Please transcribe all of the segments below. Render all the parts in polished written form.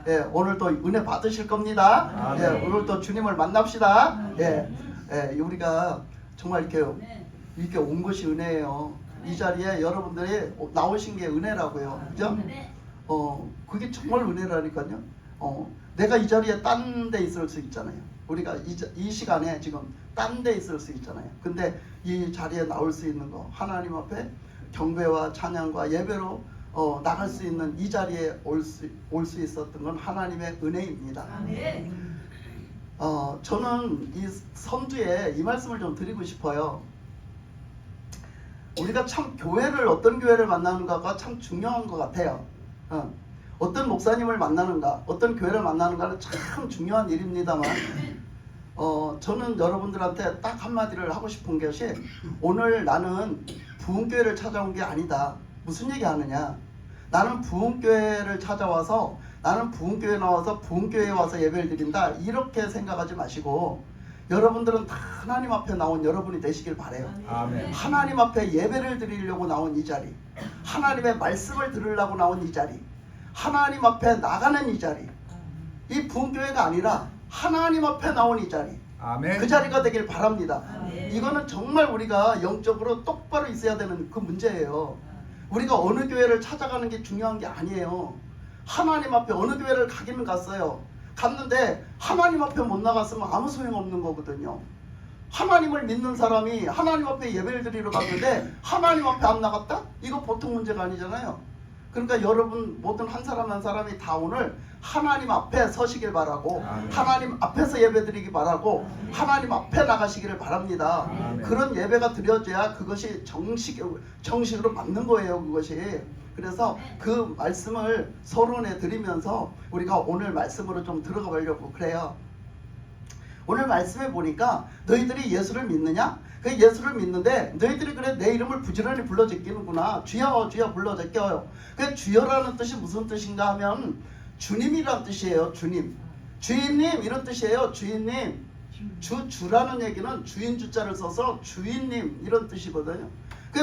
예, 오늘도 은혜 받으실 겁니다. 예, 오늘도 주님을 만납시다. 예, 예, 우리가 정말 이렇게 온 것이 은혜예요. 이 자리에 여러분들이 나오신 게 은혜라고요. 그죠? 그게 정말 은혜라니까요. 내가 이 자리에 딴 데 있을 수 있잖아요. 우리가 이 시간에 지금 딴 데 있을 수 있잖아요. 근데 이 자리에 나올 수 있는 거, 하나님 앞에 경배와 찬양과 예배로 나갈 수 있는 이 자리에 올 수 있었던 건 하나님의 은혜입니다. 저는 이 선두에 이 말씀을 좀 드리고 싶어요. 우리가 참 교회를 어떤 교회를 만나는가가 참 중요한 것 같아요. 어떤 목사님을 만나는가, 어떤 교회를 만나는가는 참 중요한 일입니다만, 저는 여러분들한테 딱 한마디를 하고 싶은 것이, 오늘 나는 부흥교회를 찾아온 게 아니다. 무슨 얘기 하느냐? 나는 부흥교회를 찾아와서, 나는 부흥교회에 나와서 부흥교회에 와서 예배를 드린다, 이렇게 생각하지 마시고, 여러분들은 다 하나님 앞에 나온 여러분이 되시길 바래요. 아멘. 하나님 앞에 예배를 드리려고 나온 이 자리, 하나님의 말씀을 들으려고 나온 이 자리, 하나님 앞에 나가는 이 자리, 이 부흥교회가 아니라 하나님 앞에 나온 이 자리, 아멘. 그 자리가 되길 바랍니다. 아멘. 이거는 정말 우리가 영적으로 똑바로 있어야 되는 그 문제예요. 우리가 어느 교회를 찾아가는 게 중요한 게 아니에요. 하나님 앞에 어느 교회를 가기는 갔어요. 갔는데 하나님 앞에 못 나갔으면 아무 소용없는 거거든요. 하나님을 믿는 사람이 하나님 앞에 예배를 드리러 갔는데 하나님 앞에 안 나갔다? 이거 보통 문제가 아니잖아요. 그러니까 여러분 모든 한 사람 한 사람이 다 오늘 하나님 앞에 서시길 바라고, 아멘. 하나님 앞에서 예배드리기 바라고, 하나님 앞에 나가시기를 바랍니다. 아멘. 그런 예배가 드려져야 그것이 정식으로 맞는 거예요, 그것이. 그래서 그 말씀을 서론에 드리면서 우리가 오늘 말씀으로 좀 들어가 보려고 그래요. 오늘 말씀에 보니까 너희들이 예수를 믿느냐? 그 예수를 믿는데 너희들이 그래 내 이름을 부지런히 불러 제끼는구나. 주여 주여 불러 제껴요. 그 주여라는 뜻이 무슨 뜻인가 하면 주님이란 뜻이에요. 주님, 주인님 이런 뜻이에요. 주인님. 주라는 얘기는 주인 주자를 써서 주인님 이런 뜻이거든요.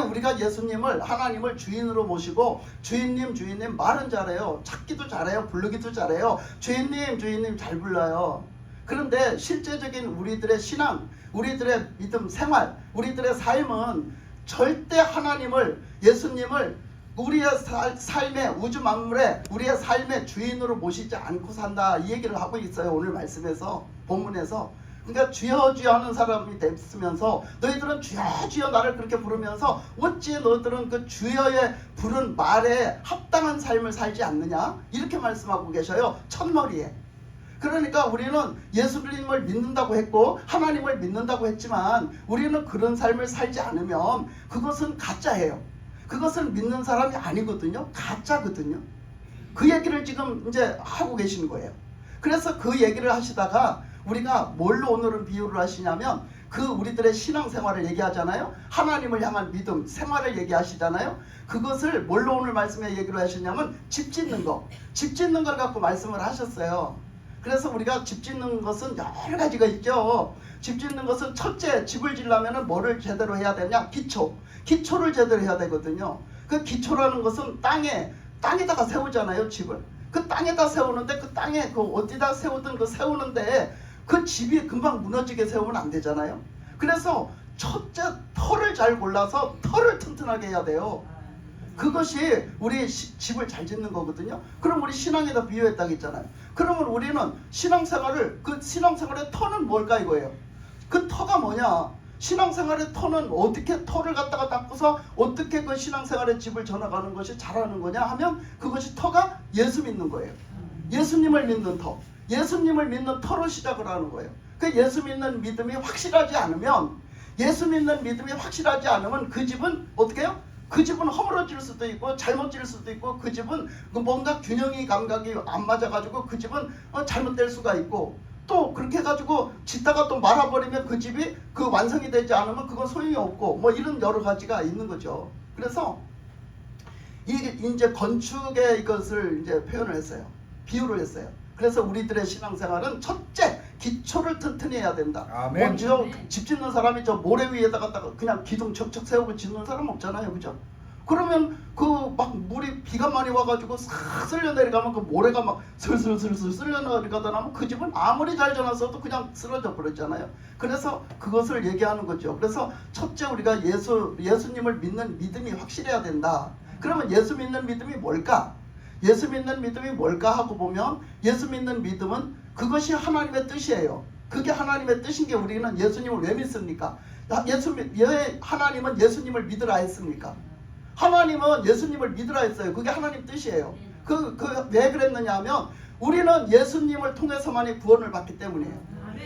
우리가 예수님을, 하나님을 주인으로 모시고 주인님 주인님 말은 잘해요. 찾기도 잘해요. 부르기도 잘해요. 주인님 주인님 잘 불러요. 그런데 실제적인 우리들의 신앙, 우리들의 믿음 생활, 우리들의 삶은 절대 하나님을, 예수님을 우리의 삶의 우주 만물에 우리의 삶의 주인으로 모시지 않고 산다, 이 얘기를 하고 있어요. 오늘 말씀에서, 본문에서. 그러니까 주여 주여 하는 사람이 됐으면서 너희들은 주여 주여 나를 그렇게 부르면서 어찌 너희들은 그 주여의 부른 말에 합당한 삶을 살지 않느냐, 이렇게 말씀하고 계셔요. 첫머리에. 그러니까 우리는 예수님을 믿는다고 했고 하나님을 믿는다고 했지만 우리는 그런 삶을 살지 않으면 그것은 가짜예요. 그것은 믿는 사람이 아니거든요. 가짜거든요. 그 얘기를 지금 이제 하고 계시는 거예요. 그래서 그 얘기를 하시다가 우리가 뭘로 오늘은 비유를 하시냐면 그 우리들의 신앙생활을 얘기하잖아요. 하나님을 향한 믿음, 생활을 얘기하시잖아요. 그것을 뭘로 오늘 말씀에 얘기를 하시냐면 집 짓는 거, 집 짓는 걸 갖고 말씀을 하셨어요. 그래서 우리가 집 짓는 것은 여러 가지가 있죠. 집 짓는 것은 첫째, 집을 지려면 뭐를 제대로 해야 되냐? 기초를 제대로 해야 되거든요. 그 기초라는 것은 땅에다가 세우잖아요, 집을. 그 땅에다 세우는데 그 땅에 그 어디다 세우든 그 세우는데 그 집이 금방 무너지게 세우면 안 되잖아요. 그래서 첫째, 터를 잘 골라서 터를 튼튼하게 해야 돼요. 그것이 우리 집을 잘 짓는 거거든요. 그럼 우리 신앙에다 비유했다고 했잖아요. 그러면 우리는 신앙생활을, 그 신앙생활의 터는 뭘까 이거예요. 그 터가 뭐냐? 신앙생활의 터는 어떻게 터를 갖다가 닦고서 어떻게 그 신앙생활의 집을 전화가는 것이 잘하는 거냐 하면 그것이 터가 예수 믿는 거예요. 예수님을 믿는 터, 예수님을 믿는 터로 시작을 하는 거예요. 그 예수 믿는 믿음이 확실하지 않으면, 예수 믿는 믿음이 확실하지 않으면 그 집은 어떻게 해요? 그 집은 허물어질 수도 있고 잘못질 수도 있고 그 집은 뭔가 균형이 감각이 안 맞아가지고 그 집은 잘못될 수가 있고, 또 그렇게 해가지고 짓다가 또 말아버리면 그 집이 그 완성이 되지 않으면 그건 소용이 없고 뭐 이런 여러 가지가 있는 거죠. 그래서 이게 이제 건축의 이것을 이제 표현을 했어요. 비유를 했어요. 그래서 우리들의 신앙생활은 첫째, 기초를 튼튼히 해야 된다. 아멘. 집 짓는 사람이 저 모래 위에다가 그냥 기둥 척척 세우고 짓는 사람 없잖아요. 그죠? 그러면 그 막 물이 비가 많이 와가지고 싹 쓸려 내려가면 그 모래가 막 슬슬슬슬 쓸려 내려가다 나면 그 집은 아무리 잘 지어놨어도 그냥 쓰러져 버렸잖아요. 그래서 그것을 얘기하는 거죠. 그래서 첫째 우리가 예수님을 믿는 믿음이 확실해야 된다. 그러면 예수 믿는 믿음이 뭘까? 예수 믿는 믿음이 뭘까 하고 보면 예수 믿는 믿음은 그것이 하나님의 뜻이에요. 그게 하나님의 뜻인 게 우리는 예수님을 왜 믿습니까? 하나님은 예수님을 믿으라 했습니까? 하나님은 예수님을 믿으라 했어요. 그게 하나님 뜻이에요. 왜 그랬느냐 하면 우리는 예수님을 통해서만이 구원을 받기 때문이에요.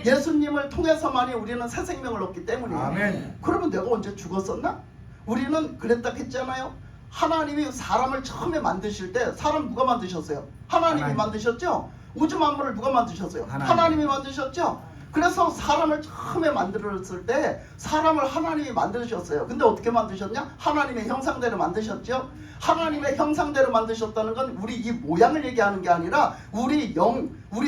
예수님을 통해서만이 우리는 새 생명을 얻기 때문이에요. 아멘. 그러면 내가 언제 죽었었나? 우리는 그랬다 했잖아요. 하나님이 사람을 처음에 만드실 때 사람 누가 만드셨어요? 하나님이 만드셨죠? 우주 만물을 누가 만드셨어요? 하나님이 만드셨죠? 그래서 사람을 처음에 만들었을 때 사람을 하나님이 만드셨어요. 근데 어떻게 만드셨냐? 하나님의 형상대로 만드셨죠? 하나님의 형상대로 만드셨다는 건 우리 이 모양을 얘기하는 게 아니라 우리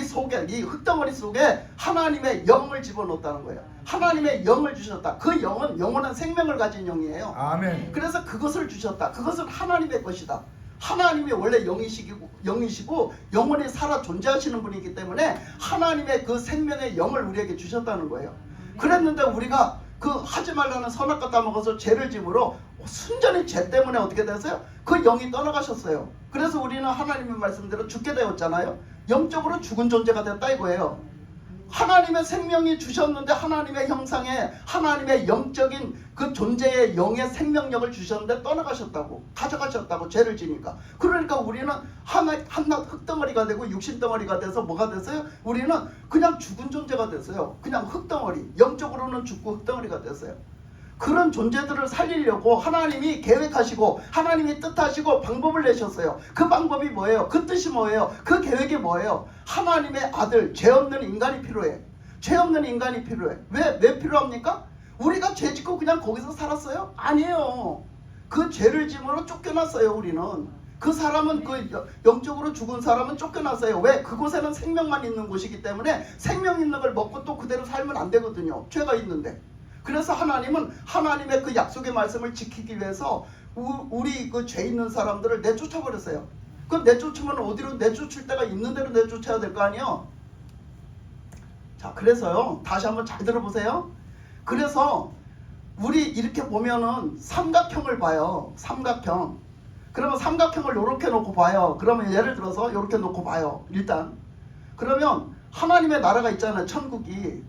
속에 이 흙덩어리 속에 하나님의 영을 집어넣었다는 거예요. 하나님의 영을 주셨다. 그 영은 영원한 생명을 가진 영이에요. 아멘. 그래서 그것을 주셨다. 그것은 하나님의 것이다. 하나님이 원래 영이시고 영원히 살아 존재하시는 분이기 때문에 하나님의 그 생명의 영을 우리에게 주셨다는 거예요. 그랬는데 우리가 그 하지 말라는 선악과 따먹어서 죄를 지므로 순전히 죄 때문에 어떻게 됐어요? 그 영이 떠나가셨어요. 그래서 우리는 하나님의 말씀대로 죽게 되었잖아요. 영적으로 죽은 존재가 됐다 이거예요. 하나님의 생명이 주셨는데 하나님의 형상에 하나님의 영적인 그 존재의 영의 생명력을 주셨는데 떠나가셨다고, 가져가셨다고, 죄를 지니까. 그러니까 우리는 한낱 흙덩어리가 되고 육신덩어리가 돼서 뭐가 됐어요? 우리는 그냥 죽은 존재가 됐어요. 그냥 흙덩어리, 영적으로는 죽고 흙덩어리가 됐어요. 그런 존재들을 살리려고 하나님이 계획하시고 하나님이 뜻하시고 방법을 내셨어요. 그 방법이 뭐예요? 그 뜻이 뭐예요? 그 계획이 뭐예요? 하나님의 아들, 죄 없는 인간이 필요해. 죄 없는 인간이 필요해. 왜 필요합니까? 우리가 죄 짓고 그냥 거기서 살았어요? 아니에요. 그 죄를 지므로 쫓겨났어요. 우리는. 그 사람은 영적으로 죽은 사람은 쫓겨났어요. 왜? 그곳에는 생명만 있는 곳이기 때문에 생명 있는 걸 먹고 또 그대로 살면 안 되거든요. 죄가 있는데. 그래서 하나님은 하나님의 그 약속의 말씀을 지키기 위해서 우리 그 죄 있는 사람들을 내쫓아버렸어요. 그럼 내쫓으면 어디로 내쫓을 때가 있는 대로 내쫓아야 될 거 아니에요. 자, 그래서요. 다시 한번 잘 들어보세요. 그래서 우리 이렇게 보면은 삼각형을 봐요. 삼각형. 그러면 삼각형을 이렇게 놓고 봐요. 그러면 예를 들어서 이렇게 놓고 봐요. 일단. 그러면 하나님의 나라가 있잖아요. 천국이.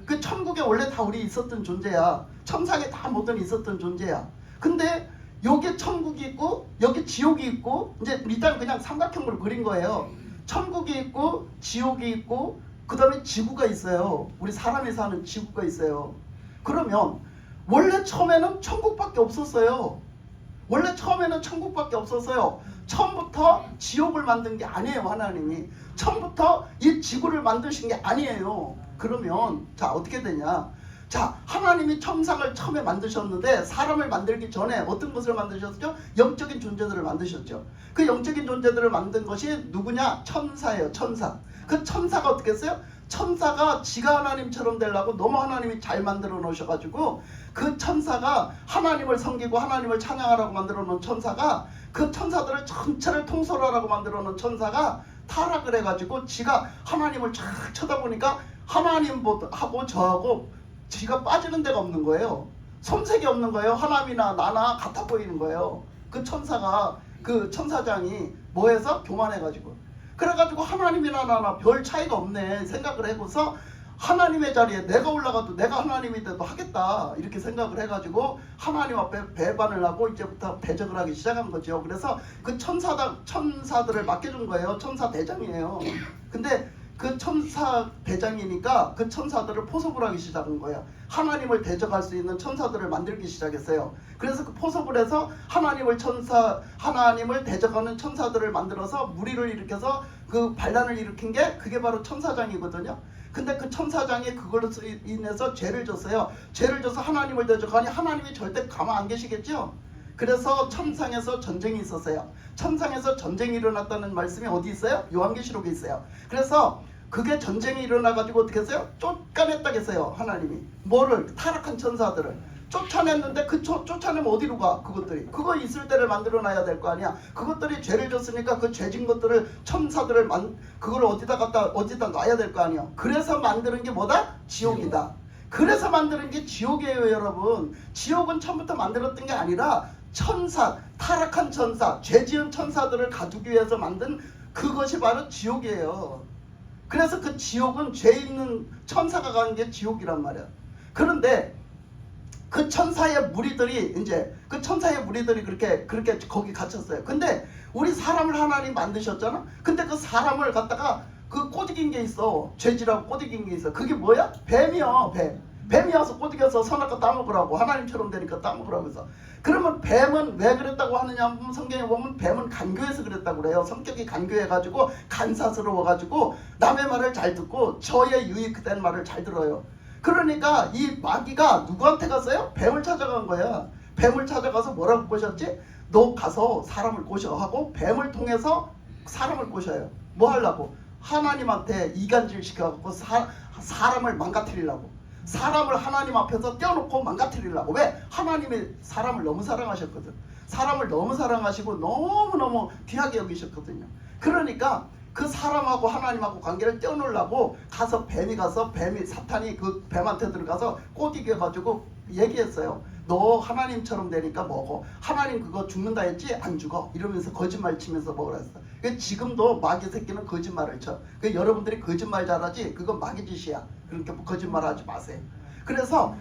그 천국에 원래 다 우리 있었던 존재야. 천상에 다 모든 있었던 존재야. 근데 여기 천국이 있고 여기 지옥이 있고 이제 일단 그냥 삼각형으로 그린 거예요. 천국이 있고 지옥이 있고 그 다음에 지구가 있어요. 우리 사람이 사는 지구가 있어요. 그러면 원래 처음에는 천국밖에 없었어요. 원래 처음에는 천국밖에 없었어요. 처음부터 지옥을 만든 게 아니에요. 하나님이 처음부터 이 지구를 만드신 게 아니에요. 그러면 자 어떻게 되냐? 자, 하나님이 천상을 처음에 만드셨는데 사람을 만들기 전에 어떤 것을 만드셨죠? 영적인 존재들을 만드셨죠. 그 영적인 존재들을 만든 것이 누구냐? 천사예요. 천사. 그 천사가 어떻게 했어요? 천사가 지가 하나님처럼 되려고 너무 하나님이 잘 만들어 놓으셔가지고 그 천사가 하나님을 섬기고 하나님을 찬양하라고 만들어 놓은 천사가 그 천사들을 전체를 통솔하라고 만들어 놓은 천사가 타락을 해가지고 지가 하나님을 쫙 쳐다보니까 하나님하고 저하고 지가 빠지는 데가 없는 거예요. 손색이 없는 거예요. 하나님이나 나나 같아 보이는 거예요. 그 천사가 그 천사장이 뭐해서 교만해가지고 그래가지고 하나님이나 나나 별 차이가 없네 생각을 해고서 하나님의 자리에 내가 올라가도 내가 하나님이 돼도 하겠다 이렇게 생각을 해가지고 하나님 앞에 배반을 하고 이제부터 대적을 하기 시작한 거죠. 그래서 그 천사들을 맡겨준 거예요. 천사 대장이에요. 근데 그 천사 대장이니까 그 천사들을 포섭을 하기 시작한 거예요. 하나님을 대적할 수 있는 천사들을 만들기 시작했어요. 그래서 그 포섭을 해서 하나님을 대적하는 천사들을 만들어서 무리를 일으켜서 그 반란을 일으킨 게 그게 바로 천사장이거든요. 근데 그 천사장이 그걸로 인해서 죄를 졌어요. 죄를 져서 하나님을 대적하니 하나님이 절대 가만 안 계시겠죠. 그래서 천상에서 전쟁이 있었어요. 천상에서 전쟁이 일어났다는 말씀이 어디 있어요? 요한계시록에 있어요. 그래서 그게 전쟁이 일어나가지고 어떻게 했어요? 쫓아냈다고 했어요. 하나님이. 뭐를? 타락한 천사들을. 쫓아냈는데 그 쫓아내면 어디로 가? 그것들이 그거 있을 때를 만들어놔야 될 거 아니야. 그것들이 죄를 졌으니까 그 죄진 것들을 천사들을 그걸 어디다 놔야 될 거 아니야. 그래서 만드는 게 뭐다? 지옥이다. 그래서 만드는 게 지옥이에요, 여러분. 지옥은 처음부터 만들었던 게 아니라 천사, 타락한 천사, 죄 지은 천사들을 가두기 위해서 만든 그것이 바로 지옥이에요. 그래서 그 지옥은 죄 있는 천사가 가는 게 지옥이란 말이야. 그런데 그 천사의 무리들이 그렇게 거기 갇혔어요. 근데 우리 사람을 하나님 만드셨잖아. 근데 그 사람을 갖다가 그 꼬드긴 게 있어. 죄지라고 꼬드긴 게 있어. 그게 뭐야? 뱀이요. 뱀이 와서 꼬드겨서 선악과 따먹으라고. 하나님처럼 되니까 따먹으라고 해서. 그러면 뱀은 왜 그랬다고 하느냐 하면 성경에 보면 뱀은 간교해서 그랬다고 그래요. 성격이 간교해가지고 간사스러워가지고 남의 말을 잘 듣고 저의 유익된 말을 잘 들어요. 그러니까 이 마귀가 누구한테 갔어요? 뱀을 찾아간 거야. 뱀을 찾아가서 뭐라고 꼬셨지? 너 가서 사람을 꼬셔 하고 뱀을 통해서 사람을 꼬셔요. 뭐 하려고? 하나님한테 이간질 시켜갖고 사람을 망가뜨리려고. 사람을 하나님 앞에서 떼어놓고 망가뜨리려고. 왜? 하나님이 사람을 너무 사랑하셨거든. 사람을 너무 사랑하시고 너무너무 귀하게 여기셨거든요. 그러니까 그 사람하고 하나님하고 관계를 떼어놓으려고 뱀이 사탄이 그 뱀한테 들어가서 꼬드겨가지고 얘기했어요. 너 하나님처럼 되니까 먹어. 하나님 그거 죽는다 했지? 안 죽어. 이러면서 거짓말 치면서 먹으라 했어. 지금도 마귀 새끼는 거짓말을 쳐. 여러분들이 거짓말 잘하지? 그건 마귀 짓이야. 그러니까 거짓말 하지 마세요. 그래서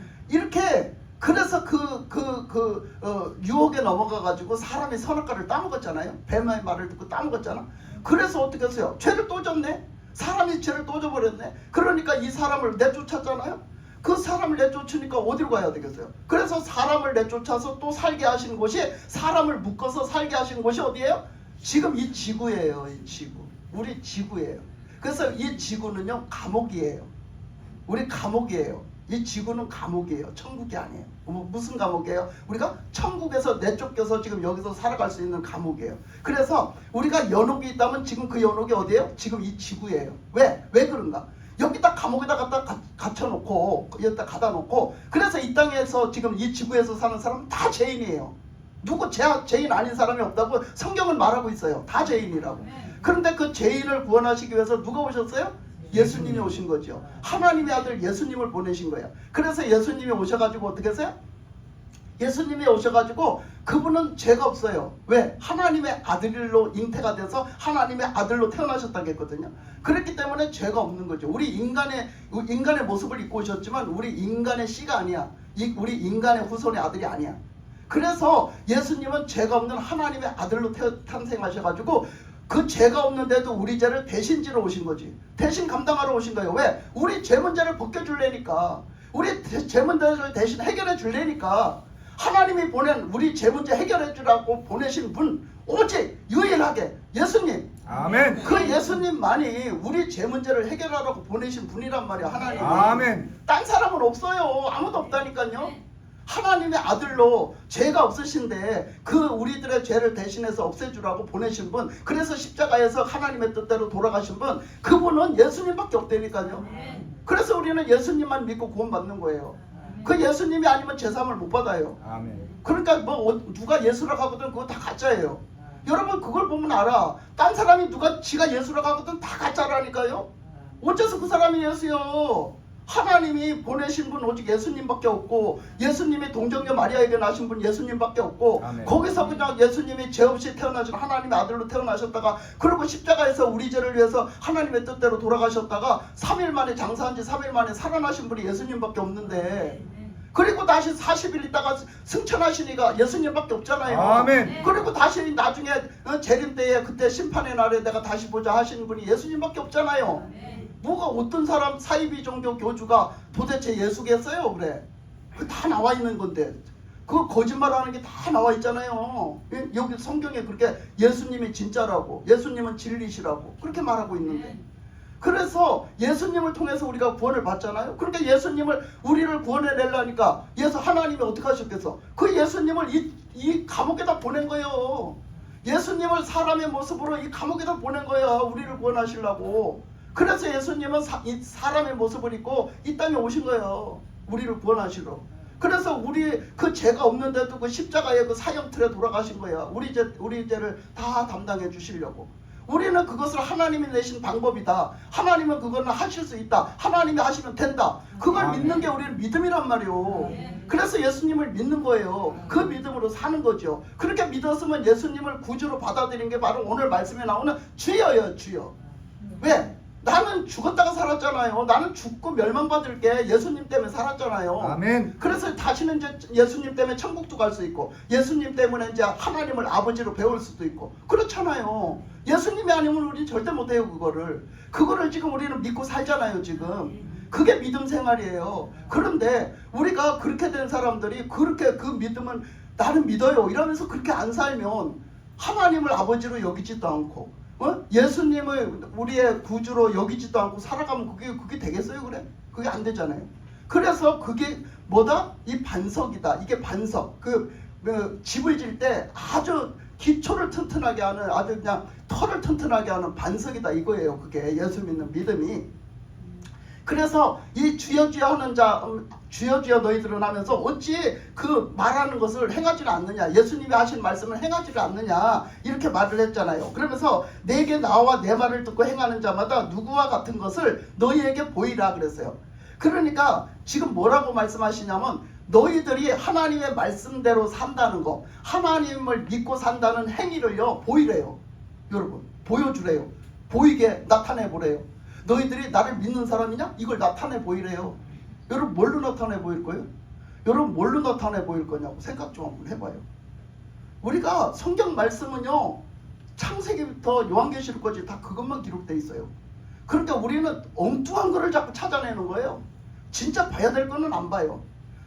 유혹에 넘어가가지고 사람이 선악과를 따먹었잖아요. 뱀의 말을 듣고 따먹었잖아. 그래서 어떻게 했어요? 죄를 또 졌네. 사람이 죄를 또 져버렸네. 그러니까 이 사람을 내쫓았잖아요. 그 사람을 내쫓으니까 어디로 가야 되겠어요? 그래서 사람을 내쫓아서 또 살게 하신 곳이, 사람을 묶어서 살게 하신 곳이 어디예요? 지금 이 지구예요. 이 지구. 우리 지구예요. 그래서 이 지구는요, 감옥이에요. 우리 감옥이에요. 이 지구는 감옥이에요. 천국이 아니에요. 무슨 감옥이에요? 우리가 천국에서 내쫓겨서 지금 여기서 살아갈 수 있는 감옥이에요. 그래서 우리가 연옥이 있다면 지금 그 연옥이 어디예요? 지금 이 지구예요. 왜 그런가? 여기다 감옥에다 갖다 갇혀놓고 여기다 가다 놓고, 그래서 이 땅에서 지금 이 지구에서 사는 사람은 다 죄인이에요. 누구 죄인 아닌 사람이 없다고 성경은 말하고 있어요. 다 죄인이라고. 그런데 그 죄인을 구원하시기 위해서 누가 오셨어요? 예수님이 오신 거죠. 하나님의 아들 예수님을 보내신 거예요. 그래서 예수님이 오셔가지고 어떻게 했어요? 예수님이 오셔가지고 그분은 죄가 없어요. 왜? 하나님의 아들로 잉태가 돼서 하나님의 아들로 태어나셨다고 했거든요. 그렇기 때문에 죄가 없는 거죠. 우리 인간의 모습을 입고 오셨지만 우리 인간의 씨가 아니야. 우리 인간의 후손의 아들이 아니야. 그래서 예수님은 죄가 없는 하나님의 아들로 탄생하셔가지고 그 죄가 없는데도 우리 죄를 대신 지러 오신 거지. 대신 감당하러 오신 거예요. 왜? 우리 죄 문제를 벗겨줄래니까. 우리 죄 문제를 대신 해결해 줄래니까. 하나님이 보낸 우리 죄 문제 해결해 주라고 보내신 분, 오직 유일하게 예수님. 아멘. 그 예수님만이 우리 죄 문제를 해결하라고 보내신 분이란 말이야. 하나님이. 아멘. 딴 사람은 없어요. 아무도 없다니까요. 하나님의 아들로 죄가 없으신데 그 우리들의 죄를 대신해서 없애주라고 보내신 분, 그래서 십자가에서 하나님의 뜻대로 돌아가신 분, 그분은 예수님밖에 없다니까요. 그래서 우리는 예수님만 믿고 구원받는 거예요. 그 예수님이 아니면 제사함을 못 받아요. 아멘. 그러니까 누가 예수라고 하거든 그거 다 가짜예요. 여러분 그걸 보면 알아. 딴 사람이 지가 예수라고 하거든 다 가짜라니까요. 어째서 그 사람이 예수요? 하나님이 보내신 분 오직 예수님밖에 없고, 예수님이 동정녀 마리아에게 나신 분 예수님밖에 없고, 아멘. 거기서 그냥 예수님이 죄 없이 태어나신 하나님의 아들로 태어나셨다가, 그리고 십자가에서 우리 죄를 위해서 하나님의 뜻대로 돌아가셨다가 3일 만에, 장사한 지 3일 만에 살아나신 분이 예수님밖에 없는데, 그리고 다시 40일 있다가 승천하시니까 예수님밖에 없잖아요. 아멘. 그리고 다시 나중에 재림 때에 그때 심판의 날에 내가 다시 보자 하시는 분이 예수님밖에 없잖아요. 뭐가 어떤 사람 사이비 종교 교주가 도대체 예수겠어요? 그래. 그 다 나와 있는 건데. 그 거짓말하는 게 다 나와 있잖아요. 여기 성경에 그렇게 예수님이 진짜라고, 예수님은 진리시라고 그렇게 말하고 있는데. 그래서 예수님을 통해서 우리가 구원을 받잖아요. 그러니까 예수님을, 우리를 구원해내려니까 하나님이 어떻게 하셨겠어? 그 예수님을 이 감옥에다 보낸 거예요. 예수님을 사람의 모습으로 이 감옥에다 보낸 거야. 우리를 구원하시려고. 그래서 예수님은 사람의 모습을 입고 이 땅에 오신 거예요. 우리를 구원하시러. 그래서 우리 그 죄가 없는데도 그 십자가의 그 사형틀에 돌아가신 거야. 우리 죄를 다 담당해 주시려고. 우리는 그것을 하나님이 내신 방법이다. 하나님은 그거는 하실 수 있다. 하나님이 하시면 된다. 그걸 믿는 게 우리는 믿음이란 말이오. 그래서 예수님을 믿는 거예요. 그 믿음으로 사는 거죠. 그렇게 믿었으면 예수님을 구주로 받아들인 게 바로 오늘 말씀에 나오는 주여요, 주여. 왜? 나는 죽었다가 살았잖아요. 나는 죽고 멸망받을 게 예수님 때문에 살았잖아요. 아멘. 그래서 다시는 이제 예수님 때문에 천국도 갈 수 있고, 예수님 때문에 이제 하나님을 아버지로 배울 수도 있고, 그렇잖아요. 예수님이 아니면 우리 절대 못해요, 그거를. 그거를 지금 우리는 믿고 살잖아요, 지금. 그게 믿음 생활이에요. 그런데 우리가 그렇게 된 사람들이 그렇게 그 믿음은 나는 믿어요 이러면서 그렇게 안 살면 하나님을 아버지로 여기지도 않고, 예수님을 우리의 구주로 여기지도 않고 살아가면 그게 되겠어요? 그래? 그게 안 되잖아요. 그래서 그게 뭐다? 이 반석이다. 이게 반석. 그 집을 질 때 아주 기초를 튼튼하게 하는, 아주 그냥 털을 튼튼하게 하는 반석이다 이거예요. 그게 예수 믿는 믿음이. 그래서 이 주여 주여 하는 자, 주여 주여 너희들은 하면서 어찌 그 말하는 것을 행하지를 않느냐, 예수님이 하신 말씀을 행하지를 않느냐 이렇게 말을 했잖아요. 그러면서 내게 나와 내 말을 듣고 행하는 자마다 누구와 같은 것을 너희에게 보이라 그랬어요. 그러니까 지금 뭐라고 말씀하시냐면 너희들이 하나님의 말씀대로 산다는 거, 하나님을 믿고 산다는 행위를요 보이래요. 여러분 보여주래요. 보이게 나타내 보래요. 너희들이 나를 믿는 사람이냐? 이걸 나타내 보이래요. 여러분 뭘로 나타내 보일 거예요? 여러분 뭘로 나타내 보일 거냐고 생각 좀 한번 해봐요. 우리가 성경 말씀은요 창세기부터 요한계시록까지 다 그것만 기록돼 있어요. 그러니까 우리는 엉뚱한 거를 자꾸 찾아내는 거예요. 진짜 봐야 될 거는 안 봐요.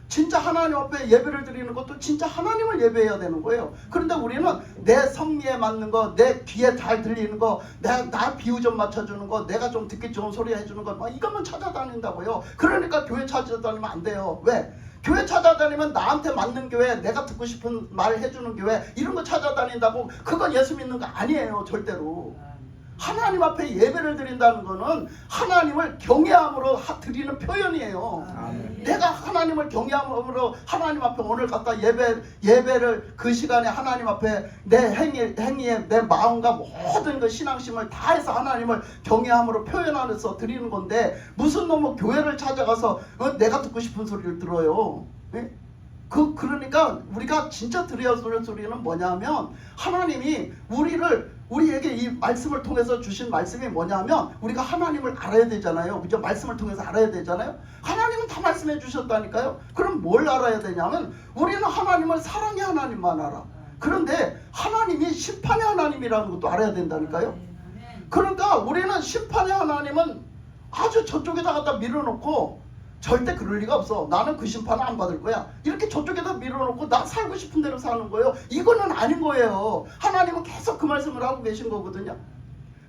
진짜 하나님 앞에 예배를 드리는 것도 진짜 하나님을 예배해야 되는 거예요. 그런데 우리는 내 성미에 맞는 거, 내 귀에 잘 들리는 거, 나 비유 좀 맞춰주는 거, 내가 좀 듣기 좋은 소리 해주는 거, 이것만 찾아다닌다고요. 그러니까 교회 찾아다니면 안 돼요. 왜? 교회 찾아다니면 나한테 맞는 교회, 내가 듣고 싶은 말 해주는 교회, 이런 거 찾아다닌다고 그건 예수 믿는 거 아니에요. 절대로. 하나님 앞에 예배를 드린다는 거는 하나님을 경외함으로 드리는 표현이에요. 아멘. 내가 하나님을 경외함으로 하나님 앞에 오늘 갖다 예배를 그 시간에 하나님 앞에 내 행위에 내 마음과 모든 그 신앙심을 다해서 하나님을 경외함으로 표현하면서 드리는 건데, 무슨 놈의 교회를 찾아가서 내가 듣고 싶은 소리를 들어요. 예? 그러니까 우리가 진짜 들어야 될 소리는 뭐냐면, 하나님이 우리에게 이 말씀을 통해서 주신 말씀이 뭐냐면, 우리가 하나님을 알아야 되잖아요. 그죠? 말씀을 통해서 알아야 되잖아요. 하나님은 다 말씀해 주셨다니까요. 그럼 뭘 알아야 되냐면, 우리는 하나님을 사랑의 하나님만 알아. 그런데 하나님이 심판의 하나님이라는 것도 알아야 된다니까요. 그러니까 우리는 심판의 하나님은 아주 저쪽에다 갖다 밀어놓고, 절대 그럴 리가 없어. 나는 그 심판을 안 받을 거야. 이렇게 저쪽에다 밀어놓고 나 살고 싶은 대로 사는 거예요. 이거는 아닌 거예요. 하나님은 계속 그 말씀을 하고 계신 거거든요.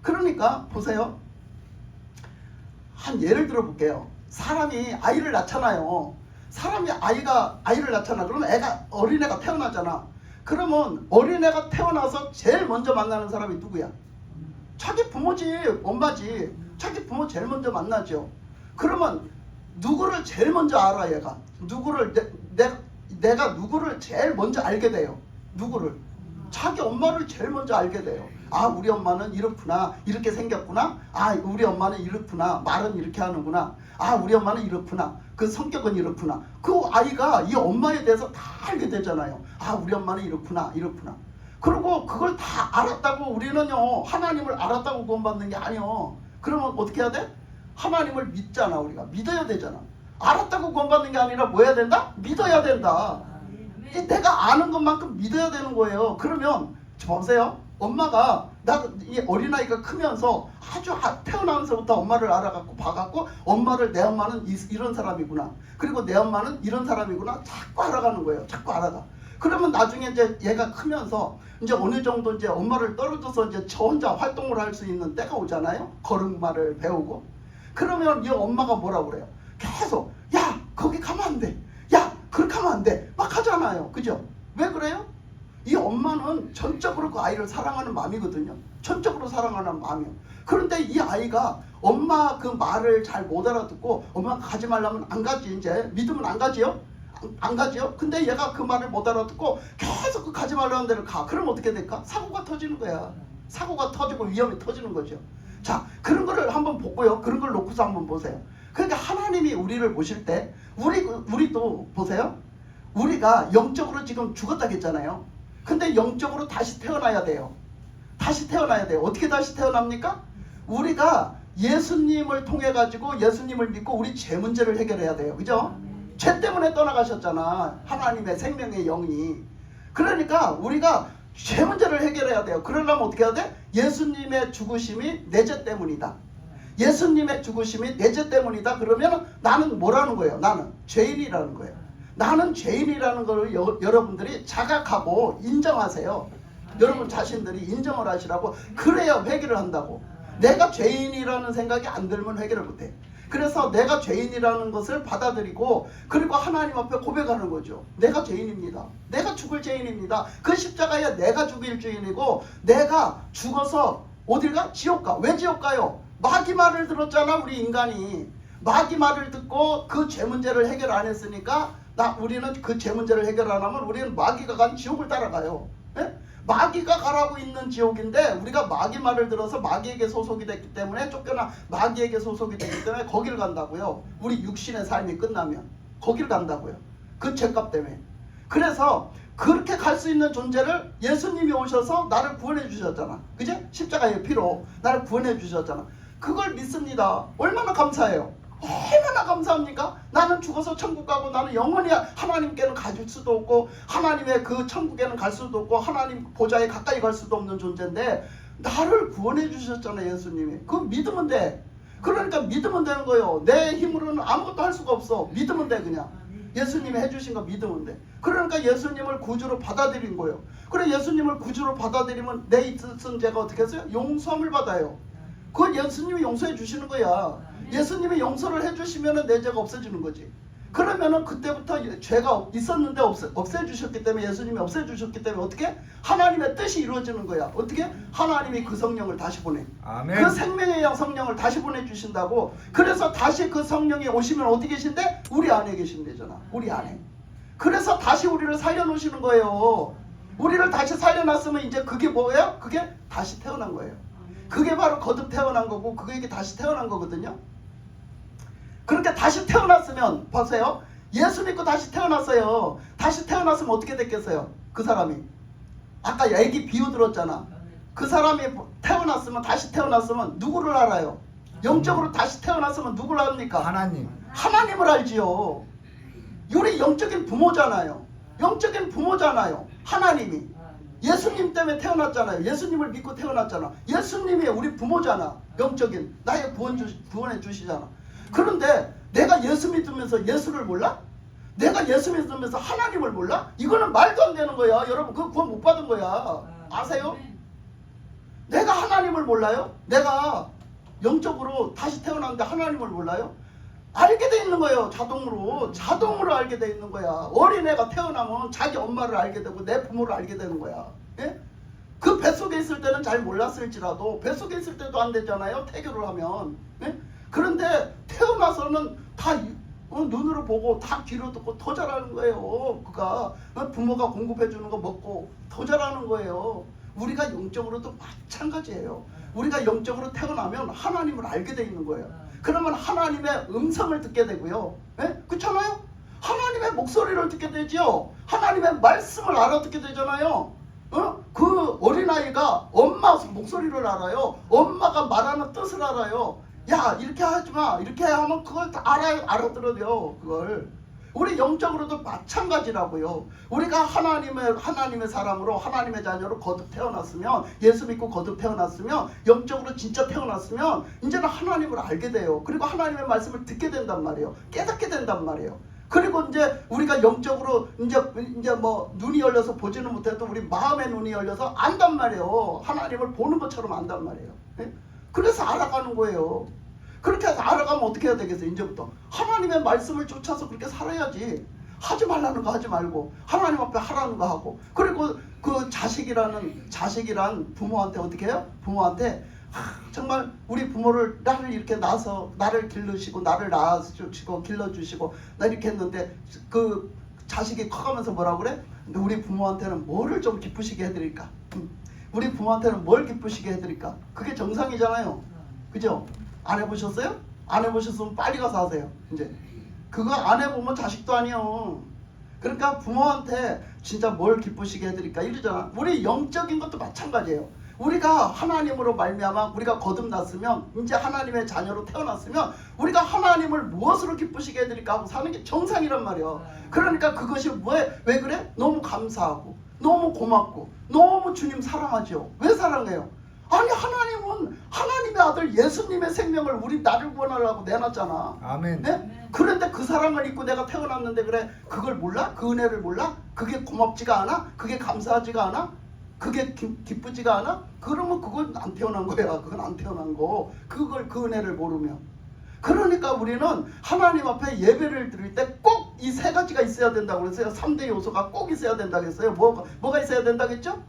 그러니까 보세요. 한 예를 들어 볼게요. 사람이 아이를 낳잖아요. 사람이 아이를 낳잖아. 그러면 어린애가 태어나잖아. 그러면 어린애가 태어나서 제일 먼저 만나는 사람이 누구야? 자기 부모지, 엄마지. 자기 부모 제일 먼저 만나죠. 그러면 누구를 제일 먼저 알아, 얘가? 내가 누구를 제일 먼저 알게 돼요? 누구를? 자기 엄마를 제일 먼저 알게 돼요. 아, 우리 엄마는 이렇구나. 이렇게 생겼구나. 아, 우리 엄마는 이렇구나. 말은 이렇게 하는구나. 아, 우리 엄마는 이렇구나. 그 성격은 이렇구나. 그 아이가 이 엄마에 대해서 다 알게 되잖아요. 아, 우리 엄마는 이렇구나. 이렇구나. 그리고 그걸 다 알았다고 우리는요, 하나님을 알았다고 구원받는 게 아니요. 그러면 어떻게 해야 돼? 하나님을 믿잖아. 우리가 믿어야 되잖아. 알았다고 구원받는 게 아니라 뭐 해야 된다? 믿어야 된다. 내가 아는 것만큼 믿어야 되는 거예요. 그러면 보세요. 엄마가 이 어린아이가 크면서 아주 태어나면서부터 엄마를 알아갖고 봐갖고, 내 엄마는 이런 사람이구나, 그리고 내 엄마는 이런 사람이구나, 자꾸 알아가는 거예요. 자꾸 알아가. 그러면 나중에 이제 얘가 크면서 이제 어느 정도 이제 엄마를 떨어져서 이제 저 혼자 활동을 할 수 있는 때가 오잖아요. 걸음마를 배우고. 그러면 이 엄마가 뭐라고 그래요? 계속 야, 거기 가면 안 돼. 야, 그렇게 하면 안 돼. 막 하잖아요. 그죠? 왜 그래요? 이 엄마는 전적으로 그 아이를 사랑하는 마음이거든요. 전적으로 사랑하는 마음이요. 그런데 이 아이가 엄마 그 말을 잘 못 알아듣고, 엄마가 가지 말라면 안 가지. 이제 믿으면 안 가지요? 안 가지요? 근데 얘가 그 말을 못 알아듣고 계속 그 가지 말라는 데를 가. 그럼 어떻게 될까? 사고가 터지는 거야. 사고가 터지고 위험이 터지는 거죠. 자, 그런 거를 한번 보고요. 그런 걸 놓고서 한번 보세요. 그러니까 하나님이 우리를 보실 때 우리도 보세요. 우리가 영적으로 지금 죽었다 했잖아요. 근데 영적으로 다시 태어나야 돼요. 다시 태어나야 돼요. 어떻게 다시 태어납니까? 우리가 예수님을 통해 가지고 예수님을 믿고 우리 죄 문제를 해결해야 돼요. 그죠? 죄 때문에 떠나가셨잖아. 하나님의 생명의 영이. 그러니까 우리가 죄 문제를 해결해야 돼요. 그러려면 어떻게 해야 돼? 예수님의 죽으심이 내 죄 때문이다. 예수님의 죽으심이 내 죄 때문이다. 그러면 나는 뭐라는 거예요? 나는 죄인이라는 거예요. 나는 죄인이라는 걸 여러분들이 자각하고 인정하세요. 여러분 자신들이 인정을 하시라고. 그래야 회개를 한다고. 내가 죄인이라는 생각이 안 들면 회개를 못해. 그래서 내가 죄인이라는 것을 받아들이고 그리고 하나님 앞에 고백하는 거죠. 내가 죄인입니다. 내가 죽을 죄인입니다. 그 십자가에 내가 죽일 죄인이고 내가 죽어서 어딜 가? 지옥 가. 왜 지옥 가요? 마귀 말을 들었잖아. 우리 인간이. 마귀 말을 듣고 그 죄 문제를 해결 안 했으니까 우리는 그 죄 문제를 해결 안 하면 우리는 마귀가 간 지옥을 따라가요. 예? 마귀가 가라고 있는 지옥인데 우리가 마귀 말을 들어서 마귀에게 소속이 됐기 때문에 쫓겨나 마귀에게 소속이 됐기 때문에 거기를 간다고요. 우리 육신의 삶이 끝나면 거기를 간다고요. 그 죄값 때문에. 그래서 그렇게 갈 수 있는 존재를 예수님이 오셔서 나를 구원해 주셨잖아. 그제? 십자가의 피로 나를 구원해 주셨잖아. 그걸 믿습니다. 얼마나 감사해요. 얼마나 감사합니까? 나는 죽어서 천국 가고 나는 영원히 하나님께는 가질 수도 없고 하나님의 그 천국에는 갈 수도 없고 하나님 보좌에 가까이 갈 수도 없는 존재인데 나를 구원해 주셨잖아요. 예수님이. 그거 믿으면 돼. 그러니까 믿으면 되는 거예요. 내 힘으로는 아무것도 할 수가 없어. 믿으면 돼. 그냥 예수님이 해주신 거 믿으면 돼. 그러니까 예수님을 구주로 받아들인 거예요. 그래 예수님을 구주로 받아들이면 내 있은 죄가 어떻게 했어요? 용서함을 받아요. 그건 예수님이 용서해 주시는 거야. 예수님이 용서를 해주시면 내 죄가 없어지는 거지. 그러면은 그때부터 죄가 있었는데 없애주셨기 때문에 예수님이 없애주셨기 때문에 어떻게? 하나님의 뜻이 이루어지는 거야. 어떻게? 하나님이 그 성령을 다시 보내. 아멘. 그 생명의 영 성령을 다시 보내주신다고. 그래서 다시 그 성령이 오시면 어디 계신데? 우리 안에 계신대잖아. 우리 안에. 그래서 다시 우리를 살려놓으시는 거예요. 우리를 다시 살려놨으면 이제 그게 뭐예요? 그게 다시 태어난 거예요. 그게 바로 거듭 태어난 거고 그게 다시 태어난 거거든요. 그렇게 다시 태어났으면 보세요. 예수 믿고 다시 태어났어요. 다시 태어났으면 어떻게 됐겠어요? 그 사람이. 아까 애기 비유 들었잖아. 그 사람이 태어났으면 다시 태어났으면 누구를 알아요? 영적으로 다시 태어났으면 누구를 압니까? 하나님. 하나님을 알지요. 우리 영적인 부모잖아요. 영적인 부모잖아요. 하나님이. 예수님 때문에 태어났잖아요. 예수님을 믿고 태어났잖아. 예수님이 우리 부모잖아. 영적인 나의 구원해 주시잖아. 그런데 내가 예수 믿으면서 예수를 몰라? 내가 예수 믿으면서 하나님을 몰라? 이거는 말도 안 되는 거야. 여러분 그거 구원 못 받은 거야. 아세요? 내가 하나님을 몰라요? 내가 영적으로 다시 태어났는데 하나님을 몰라요? 알게 돼 있는 거예요. 자동으로 알게 돼 있는 거야. 어린애가 태어나면 자기 엄마를 알게 되고 내 부모를 알게 되는 거야. 예? 그 뱃속에 있을 때는 잘 몰랐을지라도 뱃속에 있을 때도 안 되잖아요. 태교를 하면. 예? 그런데 태어나서는 다 눈으로 보고 다 귀로 듣고 더 잘하는 거예요. 그가 부모가 공급해 주는 거 먹고 더 잘하는 거예요. 우리가 영적으로도 마찬가지예요. 우리가 영적으로 태어나면 하나님을 알게 돼 있는 거예요. 그러면 하나님의 음성을 듣게 되고요. 예? 그렇잖아요? 하나님의 목소리를 듣게 되죠. 하나님의 말씀을 알아듣게 되잖아요. 그 어린아이가 엄마 목소리를 알아요. 엄마가 말하는 뜻을 알아요. 야 이렇게 하지마 이렇게 하면 그걸 다 알아들어요. 그걸 우리 영적으로도 마찬가지라고요. 우리가 하나님의 사람으로 하나님의 자녀로 거듭 태어났으면 예수 믿고 거듭 태어났으면 영적으로 진짜 태어났으면 이제는 하나님을 알게 돼요. 그리고 하나님의 말씀을 듣게 된단 말이에요. 깨닫게 된단 말이에요. 그리고 이제 우리가 영적으로 이제 뭐 눈이 열려서 보지는 못해도 우리 마음의 눈이 열려서 안단 말이에요. 하나님을 보는 것처럼 안단 말이에요. 네? 그래서 알아가는 거예요. 그렇게 해서 알아가면 어떻게 해야 되겠어요? 이제부터 하나님의 말씀을 쫓아서 그렇게 살아야지. 하지 말라는 거 하지 말고 하나님 앞에 하라는 거 하고. 그리고 그 자식이란 부모한테 어떻게 해요? 부모한테 정말 우리 부모를 나를 이렇게 낳아서 나를 기르시고 나를 낳아주시고 길러주시고 나 이렇게 했는데 그 자식이 커가면서 뭐라 그래? 근데 우리 부모한테는 뭐를 좀 기쁘시게 해드릴까? 우리 부모한테는 뭘 기쁘시게 해드릴까? 그게 정상이잖아요. 그죠? 안 해보셨어요? 안 해보셨으면 빨리 가서 하세요. 이제 그거 안 해보면 자식도 아니요. 그러니까 부모한테 진짜 뭘 기쁘시게 해드릴까 이러잖아. 우리 영적인 것도 마찬가지예요. 우리가 하나님으로 말미암아 우리가 거듭났으면 이제 하나님의 자녀로 태어났으면 우리가 하나님을 무엇으로 기쁘시게 해드릴까 하고 사는 게 정상이란 말이야. 그러니까 그것이 왜 그래? 너무 감사하고 너무 고맙고 너무 주님 사랑하죠. 왜 사랑해요? 아니 하나님은 하나님의 아들 예수님의 생명을 나를 구원하려고 내놨잖아. 아멘. 네? 그런데 그 사랑을 입고 내가 태어났는데 그래 그걸 몰라? 그 은혜를 몰라? 그게 고맙지가 않아? 그게 감사하지가 않아? 그게 기쁘지가 않아? 그러면 그건 안 태어난 거야. 그건 안 태어난 거. 그걸 그 은혜를 모르면. 그러니까 우리는 하나님 앞에 예배를 드릴 때 꼭 이 세 가지가 있어야 된다고 그랬어요. 3대 요소가 꼭 있어야 된다고 했어요. 뭐가 있어야 된다겠죠?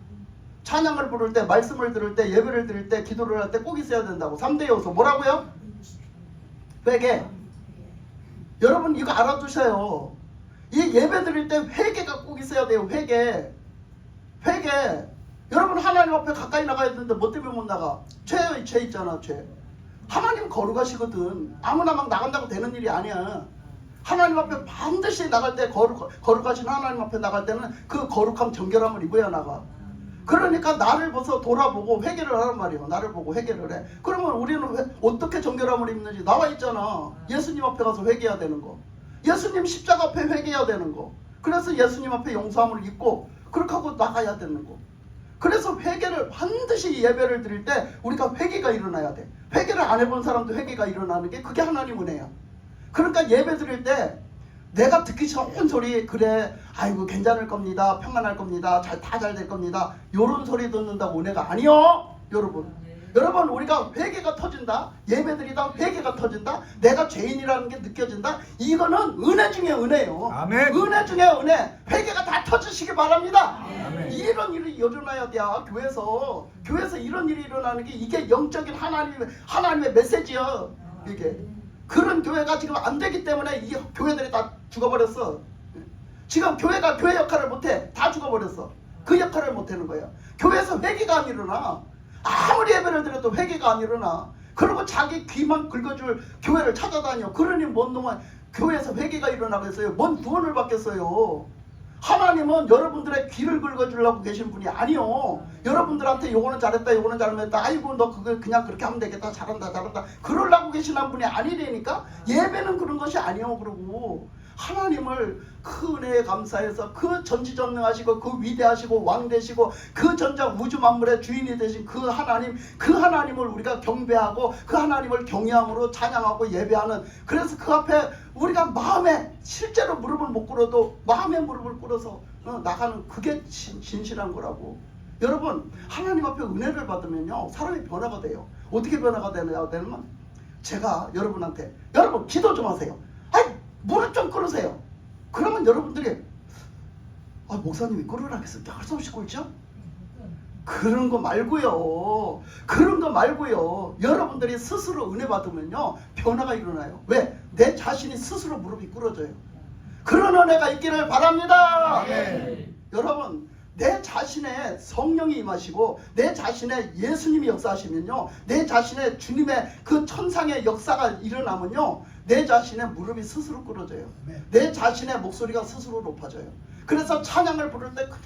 찬양을 부를 때, 말씀을 들을 때, 예배를 드릴 때, 기도를 할 때 꼭 있어야 된다고. 3대 요소 뭐라고요? 회개. 여러분 이거 알아두셔요. 이 예배 드릴 때 회개가 꼭 있어야 돼요. 회개. 여러분 하나님 앞에 가까이 나가야 되는데 뭐 때문에 못 나가? 죄 있잖아. 죄. 하나님 거룩하시거든. 아무나 막 나간다고 되는 일이 아니야. 하나님 앞에 반드시 나갈 때 거룩하신 하나님 앞에 나갈 때는 그 거룩함 정결함을 입어야 나가. 그러니까 나를 벗어 돌아보고 회개를 하란 말이에요. 나를 보고 회개를 해. 그러면 우리는 어떻게 정결함을 입는지 나와 있잖아. 예수님 앞에 가서 회개해야 되는 거. 예수님 십자가 앞에 회개해야 되는 거. 그래서 예수님 앞에 용서함을 입고 그렇게 하고 나가야 되는 거. 그래서 회개를 반드시 예배를 드릴 때 우리가 회개가 일어나야 돼. 회개를 안 해본 사람도 회개가 일어나는 게 그게 하나님 은혜야. 그러니까 예배 드릴 때 내가 듣기 좋은 소리 그래 아이고 괜찮을 겁니다. 평안할 겁니다. 다 잘 될 겁니다. 요런 소리 듣는다고 은혜가 아니요. 여러분 우리가 회개가 터진다. 예배드리다 회개가 터진다. 내가 죄인이라는 게 느껴진다. 이거는 은혜 중에 은혜예요. 아멘. 은혜 중에 은혜. 회개가 다 터지시기 바랍니다. 아멘. 이런 일이 일어나야 돼. 교회에서 이런 일이 일어나는 게 이게 영적인 하나님의 메시지야. 이게 그런 교회가 지금 안 되기 때문에 이 교회들이 다 죽어버렸어. 지금 교회가 교회 역할을 못해. 다 죽어버렸어. 그 역할을 못하는 거야. 교회에서 회개가 안 일어나. 아무리 예배를 드려도 회개가 안 일어나. 그리고 자기 귀만 긁어줄 교회를 찾아다녀. 그러니 뭔 놈은 교회에서 회개가 일어나겠어요. 뭔 구원을 받겠어요. 하나님은 여러분들의 귀를 긁어주려고 계신 분이 아니요. 여러분들한테 요거는 잘했다 요거는 잘못했다 아이고 너 그거 그냥 그렇게 하면 되겠다 잘한다 그러려고 계시는 분이 아니라니까. 예배는 그런 것이 아니요. 그러고 하나님을 그 은혜에 감사해서 그 전지전능하시고 그 위대하시고 왕 되시고 그 전장 우주 만물의 주인이 되신 그 하나님을 우리가 경배하고 그 하나님을 경외함으로 찬양하고 예배하는, 그래서 그 앞에 우리가 마음에 실제로 무릎을 못 꿇어도 마음에 무릎을 꿇어서 나가는 그게 진실한 거라고. 여러분 하나님 앞에 은혜를 받으면요 사람이 변화가 돼요. 어떻게 변화가 되냐면 제가 여러분한테 여러분 기도 좀 하세요. 무릎 좀 꿇으세요. 그러면 여러분들이 목사님이 꿇으라 했을 때 할 수 없이 꿇죠? 그런 거 말고요. 여러분들이 스스로 은혜 받으면요 변화가 일어나요. 왜? 내 자신이 스스로 무릎이 꿇어져요. 그런 은혜가 있기를 바랍니다. 아멘. 여러분 내 자신의 성령이 임하시고 내 자신의 예수님이 역사하시면요 내 자신의 주님의 그 천상의 역사가 일어나면요 내 자신의 무릎이 스스로 꿇어져요. 내 자신의 목소리가 스스로 높아져요. 그래서 찬양을 부를 때 그냥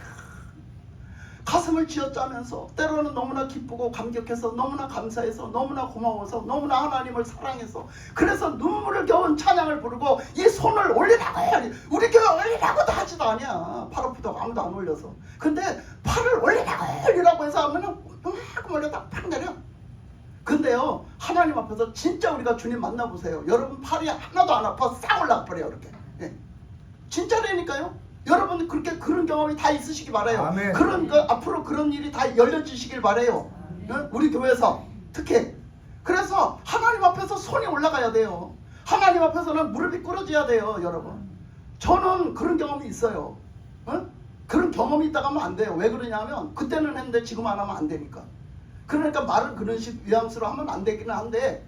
가슴을 쥐어짜면서 때로는 너무나 기쁘고 감격해서 너무나 감사해서 너무나 고마워서 너무나 하나님을 사랑해서 그래서 눈물을 겨운 찬양을 부르고 이 손을 올리라고 해야지. 우리 교회 올리라고도 하지도 않냐. 팔 아프다고 아무도 안 올려서. 근데 팔을 올리라고 해서 하면 그만큼 올렸다 팍 내려. 근데요 하나님 앞에서 진짜 우리가 주님 만나보세요. 여러분 팔이 하나도 안 아파 싹 올라버려요. 이렇게. 진짜라니까요. 여러분 그렇게 그런 경험이 다 있으시기 바라요. 아멘. 앞으로 그런 일이 다 열려지시길 바라요. 우리 교회에서 특히. 그래서 하나님 앞에서 손이 올라가야 돼요. 하나님 앞에서는 무릎이 꿇어져야 돼요. 여러분 저는 그런 경험이 있어요. 그런 경험이 있다가 하면 안 돼요. 왜 그러냐면 그때는 했는데 지금 안 하면 안 되니까. 그러니까 말은 그런 식 뉘앙스로 하면 안 되기는 한데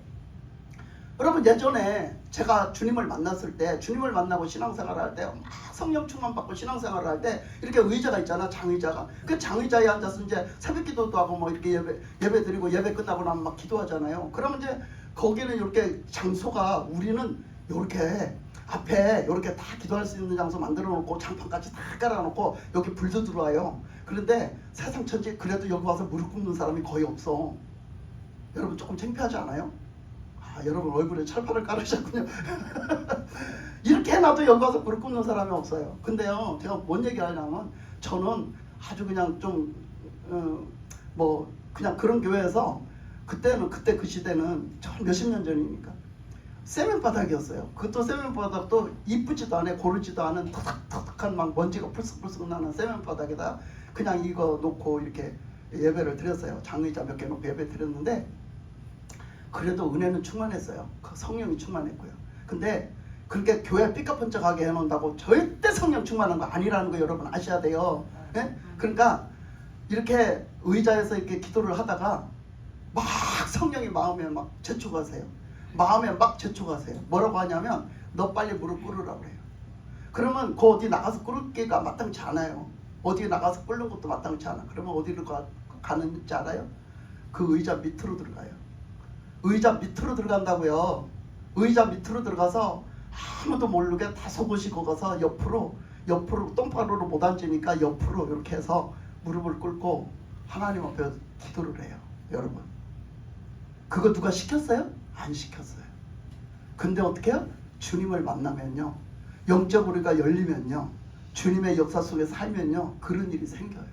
여러분 예전에 제가 주님을 만났을 때, 주님을 만나고 신앙생활을 할 때, 막 성령 충만 받고 신앙생활을 할 때 이렇게 의자가 있잖아, 장의자가. 그 장의자에 앉아서 이제 새벽기도도 하고 뭐 이렇게 예배 드리고 예배 끝나고 나면 막 기도하잖아요. 그러면 이제 거기는 이렇게 장소가, 우리는 이렇게 앞에 이렇게 다 기도할 수 있는 장소 만들어 놓고 장판까지 다 깔아 놓고 여기 불도 들어와요. 그런데 세상 천지 그래도 여기 와서 무릎 꿇는 사람이 거의 없어. 여러분 조금 창피하지 않아요? 아, 여러분 얼굴에 철판을 깔으셨군요. 이렇게 해놔도 여기 와서 무릎 꿇는 사람이 없어요. 근데요, 제가 뭔 얘기하냐면, 저는 아주 그냥 좀 뭐 그냥 그런 교회에서, 그때는 그때 그 시대는 몇십 년 전이니까 세면 바닥이었어요. 그것도 세면 바닥도 이쁘지도 않아, 고르지도 않은 탁탁탁한 막 먼지가 풀썩풀썩 나는 세면 바닥에다 그냥 이거 놓고 이렇게 예배를 드렸어요. 장의자 몇 개 놓고 예배 드렸는데, 그래도 은혜는 충만했어요. 성령이 충만했고요. 근데 그렇게 교회 삐까뻔쩍하게 해놓는다고 절대 성령 충만한 거 아니라는 거 여러분 아셔야 돼요. 예? 그러니까 이렇게 의자에서 이렇게 기도를 하다가 막 성령이 마음에 막 재촉하세요. 마음에 막 재촉하세요. 뭐라고 하냐면, 너 빨리 무릎 꿇으라고 그래요. 그러면 그 어디 나가서 꿇기가 마땅치 않아요. 어디 나가서 꿇는 것도 마땅치 않아. 그러면 어디로 가는지 알아요? 그 의자 밑으로 들어가요. 의자 밑으로 들어간다고요. 의자 밑으로 들어가서 아무도 모르게 다소곳이 가서 옆으로 똥파루로 못 앉으니까 옆으로 이렇게 해서 무릎을 꿇고 하나님 앞에 기도를 해요. 여러분, 그거 누가 시켰어요? 안 시켰어요. 근데 어떻게 해요? 주님을 만나면요, 영적으로 우리가 열리면요, 주님의 역사 속에 살면요, 그런 일이 생겨요.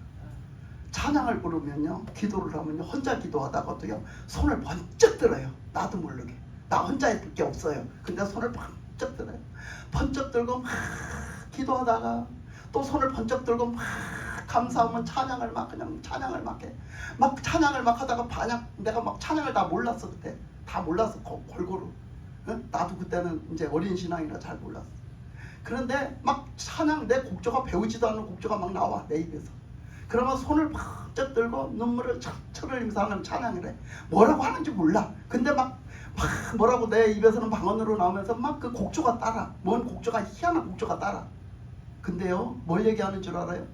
찬양을 부르면요, 기도를 하면요, 혼자 기도하다가도요 손을 번쩍 들어요. 나도 모르게. 나 혼자 했을 게 없어요. 근데 손을 번쩍 들어요. 번쩍 들고 막 기도하다가 또 손을 번쩍 들고 막 감사하면 찬양을 막 그냥 찬양을 막 해. 막 찬양을 막 하다가 내가 막 찬양을 다 몰랐어. 그때 다 몰랐어. 골고루. 응? 나도 그때는 이제 어린 신앙이라 잘 몰랐어. 그런데 막 찬양, 내 곡조가 배우지도 않는 곡조가 막 나와, 내 입에서. 그러면 손을 번쩍 들고 눈물을 철철 흘리면서 하는 찬양을 해. 뭐라고 하는지 몰라. 근데 막 뭐라고 내 입에서는 방언으로 나오면서 막 그 곡조가 따라. 뭔 곡조가, 희한한 곡조가 따라. 근데요, 뭘 얘기하는 줄 알아요?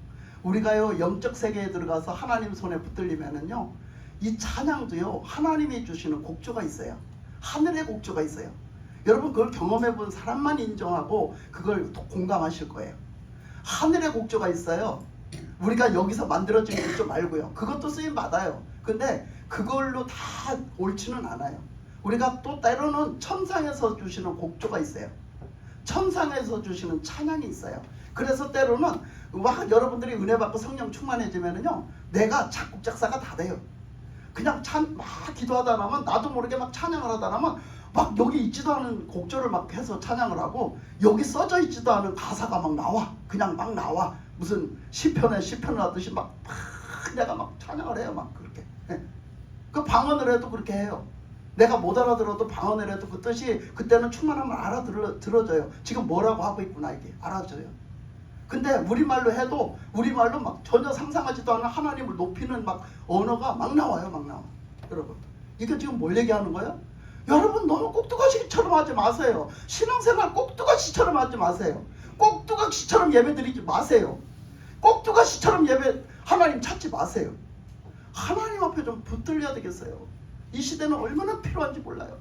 우리가요, 영적 세계에 들어가서 하나님 손에 붙들리면은요, 이 찬양도요, 하나님이 주시는 곡조가 있어요. 하늘의 곡조가 있어요. 여러분, 그걸 경험해 본 사람만 인정하고 그걸 공감하실 거예요. 하늘의 곡조가 있어요. 우리가 여기서 만들어진 곡조 말고요. 그것도 쓰임 받아요. 근데 그걸로 다 옳지는 않아요. 우리가 또 때로는 천상에서 주시는 곡조가 있어요. 천상에서 주시는 찬양이 있어요. 그래서 때로는 막 여러분들이 은혜 받고 성령 충만해지면은요, 내가 작곡 작사가 다 돼요. 그냥 막 기도하다 나면, 나도 모르게 막 찬양을 하다 나면 막 여기 있지도 않은 곡조를 막 해서 찬양을 하고, 여기 써져 있지도 않은 가사가 막 나와. 그냥 막 나와. 무슨 시편을 하듯이 막 내가 막 찬양을 해요. 막 그렇게. 그 방언을 해도 그렇게 해요. 내가 못 알아들어도 방언을 해도 그 뜻이 그때는 충만하면 알아들어져요. 지금 뭐라고 하고 있구나, 이게 알아져요. 근데 우리말로 해도 우리말로 막 전혀 상상하지도 않은 하나님을 높이는 막 언어가 막 나와요. 막 나와. 여러분, 이게 지금 뭘 얘기하는 거예요? 여러분, 너무 꼭두각시처럼 하지 마세요. 신앙생활 꼭두각시처럼 하지 마세요. 꼭두각시처럼 예배 드리지 마세요. 꼭두각시처럼 예배 하나님 찾지 마세요. 하나님 앞에 좀 붙들려야 되겠어요. 이 시대는 얼마나 필요한지 몰라요.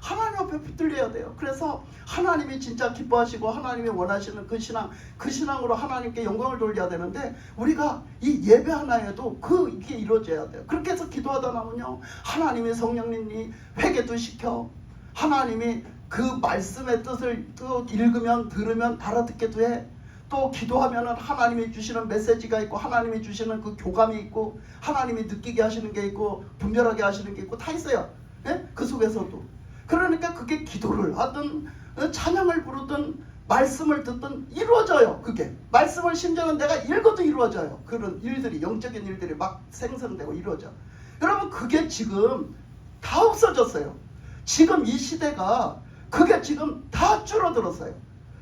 하나님 앞에 붙들려야 돼요. 그래서 하나님이 진짜 기뻐하시고 하나님이 원하시는 그 신앙으로 하나님께 영광을 돌려야 되는데, 우리가 이 예배 하나에도 이게 이루어져야 돼요. 그렇게 해서 기도하다 나면요, 하나님의 성령님이 회개도 시켜, 하나님이 그 말씀의 뜻을 또 읽으면 들으면 알아듣게도 해. 또 기도하면은 하나님이 주시는 메시지가 있고, 하나님이 주시는 그 교감이 있고, 하나님이 느끼게 하시는 게 있고, 분별하게 하시는 게 있고, 다 있어요. 예? 그 속에서도. 그러니까 그게 기도를 하든 찬양을 부르든 말씀을 듣든 이루어져요. 그게 말씀을 심지어는 내가 읽어도 이루어져요. 그런 일들이, 영적인 일들이 막 생성되고 이루어져. 여러분, 그게 지금 다 없어졌어요. 지금 이 시대가 그게 지금 다 줄어들었어요.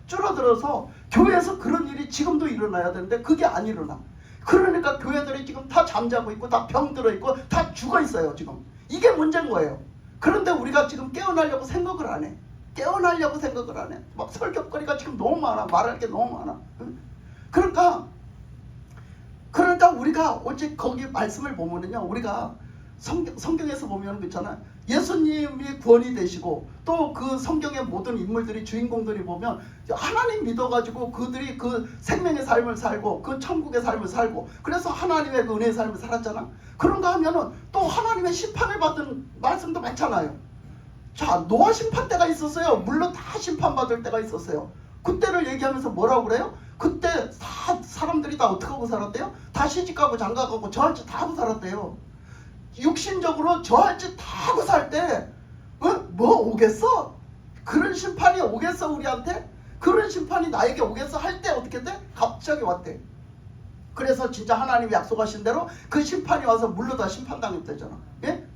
줄어들어서 교회에서 그런 일이 지금도 일어나야 되는데 그게 안 일어나. 그러니까 교회들이 지금 다 잠자고 있고 다 병들어 있고 다 죽어 있어요. 지금 이게 문제인 거예요. 그런데 우리가 지금 깨어나려고 생각을 안 해. 깨어나려고 생각을 안 해. 막 설교거리가 지금 너무 많아. 말할 게 너무 많아. 응? 그러니까 우리가 오직 거기 말씀을 보면은요, 우리가 성경에서 보면 그렇잖아요. 예수님이 구원이 되시고 또 그 성경의 모든 인물들이, 주인공들이 보면 하나님 믿어가지고 그들이 그 생명의 삶을 살고 그 천국의 삶을 살고 그래서 하나님의 그 은혜의 삶을 살았잖아. 그런가 하면은 또 하나님의 심판을 받은 말씀도 많잖아요. 자, 노아 심판 때가 있었어요. 물론 다 심판받을 때가 있었어요. 그때를 얘기하면서 뭐라고 그래요? 그때 다 사람들이 다 어떻게 하고 살았대요? 다 시집가고 장가가고 저할 짓 다 하고 살았대요. 육신적으로 저할 짓 다 하고 살 때 뭐 오겠어? 그런 심판이 오겠어 우리한테? 그런 심판이 나에게 오겠어? 할 때 어떻게 돼? 갑자기 왔대. 그래서 진짜 하나님이 약속하신 대로 그 심판이 와서 물로 다 심판당했대잖아. 예?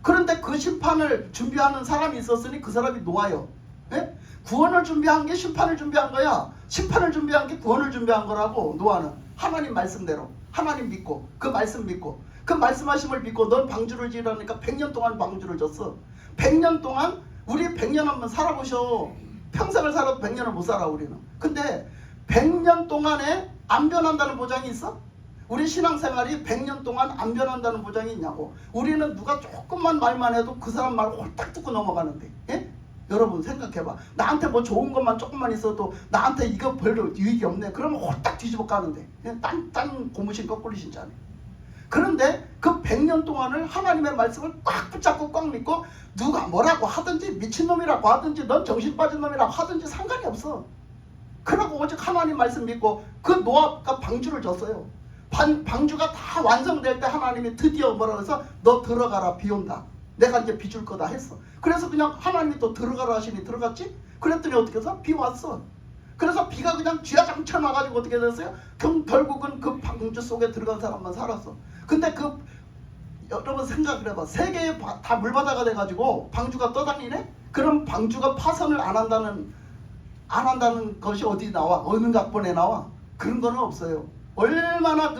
그런데 그 심판을 준비하는 사람이 있었으니 그 사람이 노아요. 예? 구원을 준비한 게 심판을 준비한 거야. 심판을 준비한 게 구원을 준비한 거라고. 노아는 하나님 말씀대로 하나님 믿고 그 말씀 믿고 그 말씀하심을 믿고 넌 방주를 지으라니까 100년 동안 방주를 졌어. 100년 동안 우리 100년 한번 살아보셔. 평생을 살아도 100년을 못 살아 우리는. 근데 100년 동안에 안 변한다는 보장이 있어? 우리 신앙생활이 100년 동안 안 변한다는 보장이 있냐고. 우리는 누가 조금만 말만 해도 그 사람 말 홀딱 듣고 넘어가는데. 예? 여러분 생각해봐. 나한테 뭐 좋은 것만 조금만 있어도 나한테 이거 별로 유익이 없네. 그러면 홀딱 뒤집어 까는데. 예? 딴 고무신 거꾸리 신자네. 그런데 그 100년 동안을 하나님의 말씀을 꽉 붙잡고 꽉 믿고 누가 뭐라고 하든지 미친놈이라고 하든지 넌 정신 빠진 놈이라고 하든지 상관이 없어. 그러고 오직 하나님 말씀 믿고 그 노아가 방주를 졌어요. 방주가 다 완성될 때 하나님이 드디어 뭐라고 해서 너 들어가라, 비 온다. 내가 이제 비 줄 거다 했어. 그래서 그냥 하나님이 또 들어가라 하시니 들어갔지? 그랬더니 어떻게 해서 비 왔어. 그래서 비가 그냥 쥐어장쳐 나가지고 어떻게 됐어요? 결국은 그 방주 속에 들어간 사람만 살았어. 근데 여러분 생각을 해봐. 세계에 다 물바다가 돼가지고 방주가 떠다니네? 그럼 방주가 파선을 안 한다는 것이 어디 나와? 어느 각본에 나와? 그런 거는 없어요. 얼마나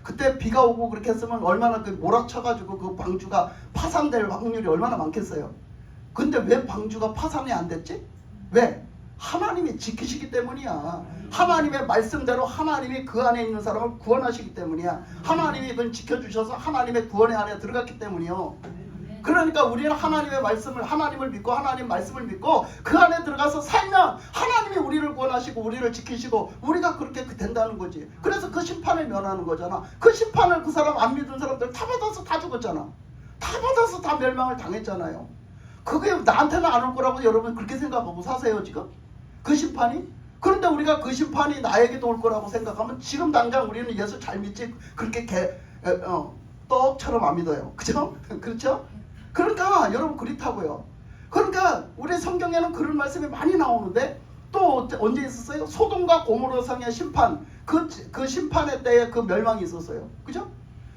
그때 비가 오고 그렇게 했으면 얼마나 몰아쳐가지고 그 방주가 파산될 확률이 얼마나 많겠어요. 근데 왜 방주가 파산이 안 됐지? 왜? 하나님이 지키시기 때문이야. 하나님의 말씀대로 하나님이 그 안에 있는 사람을 구원하시기 때문이야. 하나님이 그걸 지켜주셔서 하나님의 구원의 안에 들어갔기 때문이요. 그러니까 우리는 하나님의 말씀을, 하나님을 믿고 하나님 말씀을 믿고 그 안에 들어가서 살면 하나님이 우리를 구원하시고 우리를 지키시고 우리가 그렇게 된다는 거지. 그래서 그 심판을 면하는 거잖아. 그 심판을 그 사람 안 믿은 사람들 다 받아서 다 죽었잖아. 다 받아서 다 멸망을 당했잖아요. 그게 나한테는 안 올 거라고 여러분 그렇게 생각하고 사세요 지금? 그 심판이? 그런데 우리가 그 심판이 나에게도 올 거라고 생각하면 지금 당장 우리는 예수 잘 믿지 그렇게 떡처럼 안 믿어요. 그죠? 그렇죠? 그러니까 여러분 그렇다고요. 그러니까 우리 성경에는 그런 말씀이 많이 나오는데 또 언제 있었어요? 소돔과 고모라 성의 심판, 그 심판의 때에 그 멸망이 있었어요. 그죠?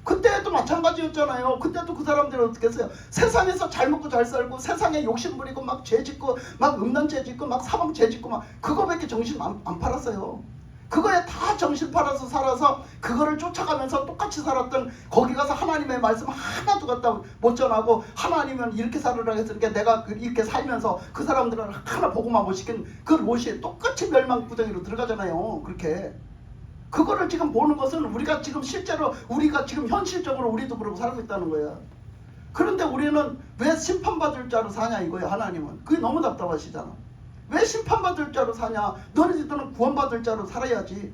그때도 마찬가지였잖아요. 그때도 그 사람들이 어떻게 했어요? 세상에서 잘 먹고 잘 살고 세상에 욕심 부리고 막 죄 짓고 막 음란죄 짓고 막 사방죄 짓고 막 그거밖에 정신 안 팔았어요. 그거에 다 정신 팔아서 살아서 그거를 쫓아가면서 똑같이 살았던 거기 가서 하나님의 말씀 하나도 갖다 못 전하고 하나님은 이렇게 살으라 했으니까 내가 이렇게 살면서 그 사람들은 하나 보고만 못 시킨 그 롯이 똑같이 멸망구덩이로 들어가잖아요. 그렇게 그거를 지금 보는 것은 우리가 지금 실제로 우리가 지금 현실적으로 우리도 그러고 살고 있다는 거야. 그런데 우리는 왜 심판받을 자로 사냐 이거야. 하나님은 그게 너무 답답하시잖아. 왜 심판받을 자로 사냐? 너희들은 구원받을 자로 살아야지.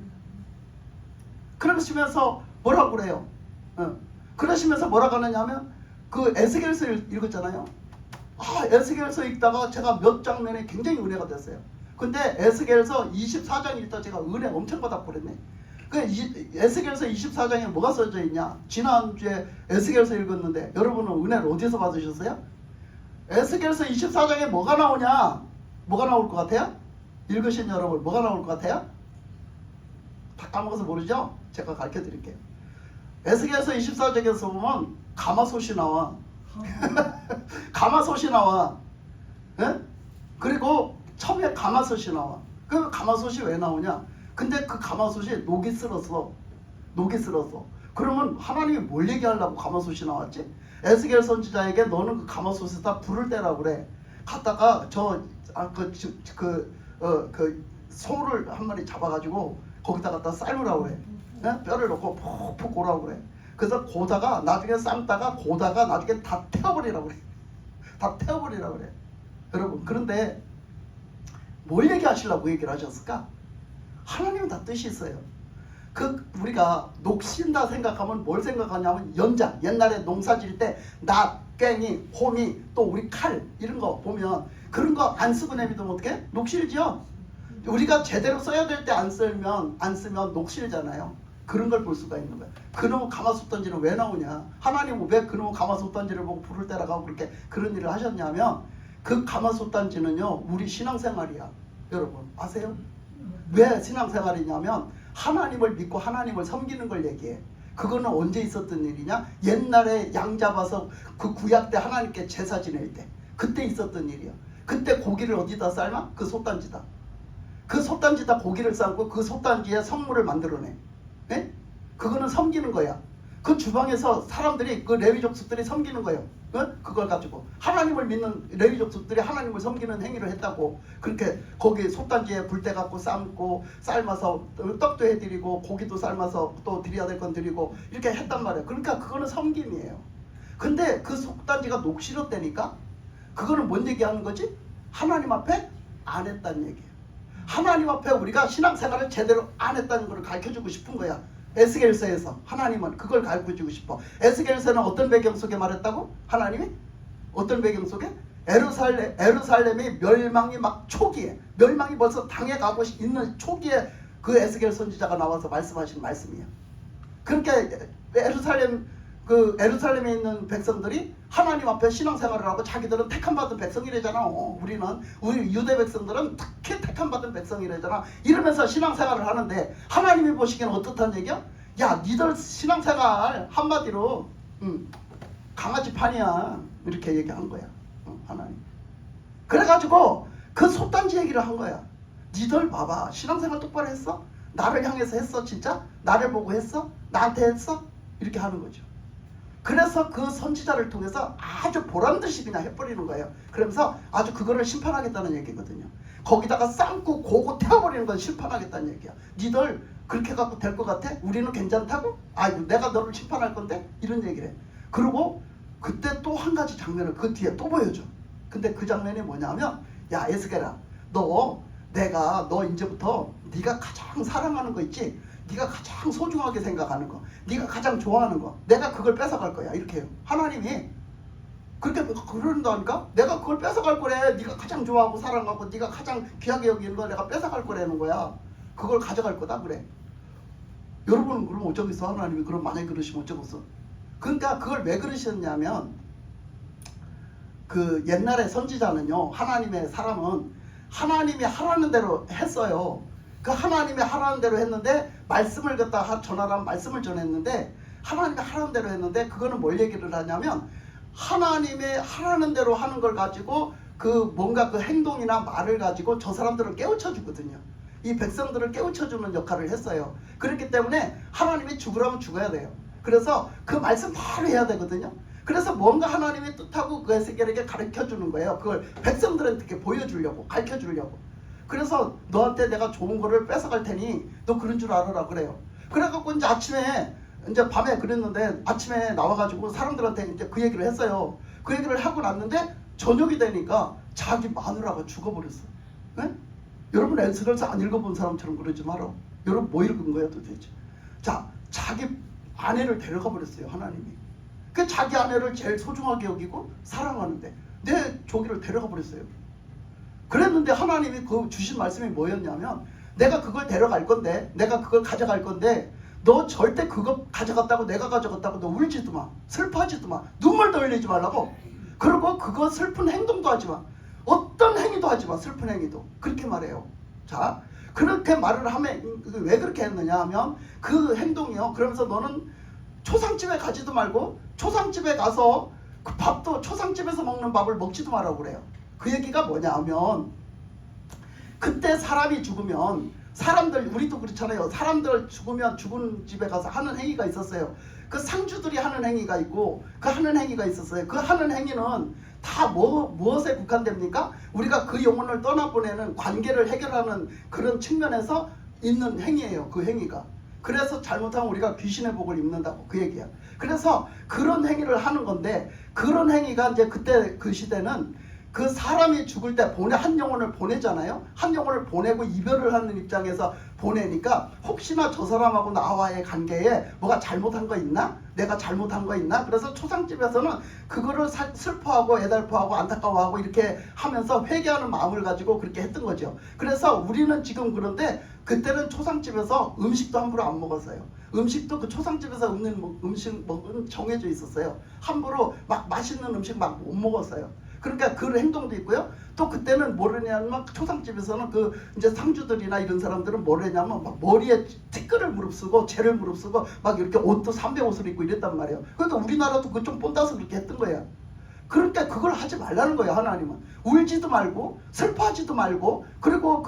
그러시면서 뭐라고 그래요? 그러시면서 뭐라고 하느냐면 그 에스겔서 읽었잖아요. 에스겔서 읽다가 제가 몇 장면에 굉장히 은혜가 됐어요. 근데 에스겔서 24장 읽다 제가 은혜 엄청 받아버렸네. 그 에스겔서 24장에 뭐가 써져 있냐? 지난주에 에스겔서 읽었는데 여러분은 은혜를 어디서 받으셨어요? 에스겔서 24장에 뭐가 나오냐? 뭐가 나올 것 같아요? 읽으신 여러분 뭐가 나올 것 같아요? 다 까먹어서 모르죠? 제가 가르쳐 드릴게요. 에스겔서 24장에서 보면 가마솥이 나와. 가마솥이 나와. 예? 그리고 처음에 가마솥이 나와. 그 가마솥이 왜 나오냐? 근데 그 가마솥이 녹이 쓸었어. 녹이 쓸었어. 그러면 하나님이 뭘 얘기하려고 가마솥이 나왔지? 에스겔 선지자에게 너는 그 가마솥에다 불을 떼라고 그래. 갔다가 저 그 소를 한 마리 잡아가지고 거기다 갖다 삶으라고 그래. 뼈를 넣고 푹푹 고라고 그래. 그래서 고다가 나중에 삶다가 고다가 나중에 다 태워버리라고 그래. 다 태워버리라고 그래. 여러분, 그런데 뭘 얘기하시려고 얘기를 하셨을까? 하나님은 다 뜻이 있어요. 우리가 녹신다 생각하면 뭘 생각하냐면 연장, 옛날에 농사 지을 때 낫, 괭이, 호미, 또 우리 칼 이런 거 보면 그런 거 안 쓰고 내비두면 어떻게? 녹실지요. 우리가 제대로 써야 될 때 안 쓰면 녹실잖아요. 그런 걸 볼 수가 있는 거예요. 그놈의 가마솥 던지는 왜 나오냐? 하나님은 왜 그놈의 가마솥 던지를 보고 불을 때라가고 그렇게 그런 일을 하셨냐면 그 가마솥 던지는요 우리 신앙생활이야. 여러분 아세요? 왜 신앙생활이냐면 하나님을 믿고 하나님을 섬기는 걸 얘기해. 그거는 언제 있었던 일이냐? 옛날에 양 잡아서 그 구약 때 하나님께 제사 지낼 때 그때 있었던 일이야. 그때 고기를 어디다 삶아? 그 솥단지다. 그 솥단지다 고기를 삶고 그 솥단지에 성물을 만들어내. 네? 그거는 섬기는 거야. 그 주방에서 사람들이 그 레위 족속들이 섬기는 거예요. 그걸 가지고 하나님을 믿는 레위 족속들이 하나님을 섬기는 행위를 했다고. 그렇게 거기 솥단지에 불때 갖고 삶고 삶아서 떡도 해드리고 고기도 삶아서 또 드려야 될 건 드리고 이렇게 했단 말이에요. 그러니까 그거는 섬김이에요. 근데 그 솥단지가 녹슬었다니까 그거는 뭔 얘기하는 거지? 하나님 앞에 안 했다는 얘기예요. 하나님 앞에 우리가 신앙생활을 제대로 안 했다는 걸 가르쳐주고 싶은 거야. 에스겔서에서 하나님은 그걸 가르쳐주고 싶어. 에스겔서는 어떤 배경 속에 말했다고? 하나님이? 어떤 배경 속에? 에루살렘이 멸망이 막 초기에, 멸망이 벌써 당해가고 있는 초기에 그 에스겔 선지자가 나와서 말씀하신 말씀이에요. 그러니까 에루살렘에 있는 백성들이 하나님 앞에 신앙생활을 하고 자기들은 택함받은 백성이래잖아. 우리 유대 백성들은 특히 택함받은 백성이래잖아. 이러면서 신앙생활을 하는데 하나님이 보시기에는 어떻다는 얘기야? 야, 니들 신앙생활 한마디로 강아지 판이야. 이렇게 얘기한 거야. 하나님. 그래가지고 그 솥단지 얘기를 한 거야. 니들 봐봐. 신앙생활 똑바로 했어? 나를 향해서 했어 진짜? 나를 보고 했어? 나한테 했어? 이렇게 하는 거죠. 그래서 그 선지자를 통해서 아주 보란듯이 그냥 해버리는 거예요. 그러면서 아주 그거를 심판하겠다는 얘기거든요. 거기다가 삶고 고고 태워버리는 건 심판하겠다는 얘기야. 니들 그렇게 갖고 될 것 같아? 우리는 괜찮다고? 아이고 내가 너를 심판할 건데? 이런 얘기를 해. 그리고 그때 또 한 가지 장면을 그 뒤에 또 보여줘. 근데 그 장면이 뭐냐면 야 에스겔아 내가 너 이제부터 네가 가장 사랑하는 거 있지? 네가 가장 소중하게 생각하는 거, 네가 가장 좋아하는 거, 내가 그걸 뺏어갈 거야. 이렇게 해요. 하나님이 그렇게 그런다니까? 내가 그걸 뺏어갈 거래. 네가 가장 좋아하고 사랑하고 네가 가장 귀하게 여기는 거 내가 뺏어갈 거라는 거야. 그걸 가져갈 거다 그래. 여러분은 그럼 어쩌겠어? 하나님이 그럼 만약에 그러시면 어쩌겠어? 그러니까 그걸 왜 그러셨냐면 그 옛날에 선지자는요, 하나님의 사람은 하나님이 하라는 대로 했어요. 그 하나님이 하라는 대로 했는데 말씀을 갖다 전하라는 말씀을 전했는데 하나님이 하라는 대로 했는데 그거는 뭘 얘기를 하냐면 하나님이 하라는 대로 하는 걸 가지고 그 뭔가 그 행동이나 말을 가지고 저 사람들을 깨우쳐 주거든요. 이 백성들을 깨우쳐 주는 역할을 했어요. 그렇기 때문에 하나님이 죽으라면 죽어야 돼요. 그래서 그 말씀 바로 해야 되거든요. 그래서 뭔가 하나님의 뜻하고 그 에스겔에게 가르쳐 주는 거예요. 그걸 백성들한테 보여주려고, 가르쳐 주려고. 그래서 너한테 내가 좋은 거를 뺏어갈 테니 너 그런 줄 알아라 그래요. 그래갖고 이제 밤에 그랬는데 아침에 나와가지고 사람들한테 이제 그 얘기를 했어요. 그 얘기를 하고 났는데 저녁이 되니까 자기 마누라가 죽어버렸어. 네? 여러분 에스겔서 안 읽어본 사람처럼 그러지 마라. 여러분 뭐 읽은 거야 도대체? 자, 자기 아내를 데려가 버렸어요 하나님이. 그 자기 아내를 제일 소중하게 여기고 사랑하는데 내 조기를 데려가 버렸어요. 그랬는데 하나님이 그 주신 말씀이 뭐였냐면 내가 그걸 데려갈 건데 내가 그걸 가져갈 건데 너 절대 그거 가져갔다고 내가 가져갔다고 너 울지도 마, 슬퍼하지도 마, 눈물도 흘리지 말라고. 그리고 그거 슬픈 행동도 하지 마, 어떤 행위도 하지 마, 슬픈 행위도. 그렇게 말해요. 자, 그렇게 말을 하면 왜 그렇게 했느냐 하면 그 행동이요, 그러면서 너는 초상집에 가지도 말고 초상집에 가서 그 밥도 초상집에서 먹는 밥을 먹지도 말라고 그래요. 그 얘기가 뭐냐 하면 그때 사람이 죽으면 사람들, 우리도 그렇잖아요. 사람들 죽으면 죽은 집에 가서 하는 행위가 있었어요. 그 상주들이 하는 행위가 있고 그 하는 행위가 있었어요. 그 하는 행위는 다 무엇에 국한됩니까? 우리가 그 영혼을 떠나보내는 관계를 해결하는 그런 측면에서 있는 행위예요. 그 행위가. 그래서 잘못하면 우리가 귀신의 복을 입는다고 그 얘기야. 그래서 그런 행위를 하는 건데, 그런 행위가 이제 그때 그 시대는 그 사람이 죽을 때 한 영혼을 보내잖아요. 한 영혼을 보내고 이별을 하는 입장에서 보내니까 혹시나 저 사람하고 나와의 관계에 뭐가 잘못한 거 있나? 내가 잘못한 거 있나? 그래서 초상집에서는 그거를 슬퍼하고 애달퍼하고 안타까워하고 이렇게 하면서 회개하는 마음을 가지고 그렇게 했던 거죠. 그래서 우리는 지금 그런데 그때는 초상집에서 음식도 함부로 안 먹었어요. 음식도 그 초상집에서 없는 음식 먹은 정해져 있었어요. 함부로 막 맛있는 음식 막 못 먹었어요. 그러니까 그 행동도 있고요. 또 그때는 뭐냐면 초상집에서는 그 이제 상주들이나 이런 사람들은 뭐냐면 막 머리에 티끌을 무릅쓰고 재를 무릅쓰고 막 이렇게 옷도 삼배 옷을 입고 이랬단 말이에요. 그러니까 우리나라도 그 좀 본따서 그렇게 했던 거예요. 그러니까 그걸 하지 말라는 거예요. 하나님은 울지도 말고 슬퍼하지도 말고, 그리고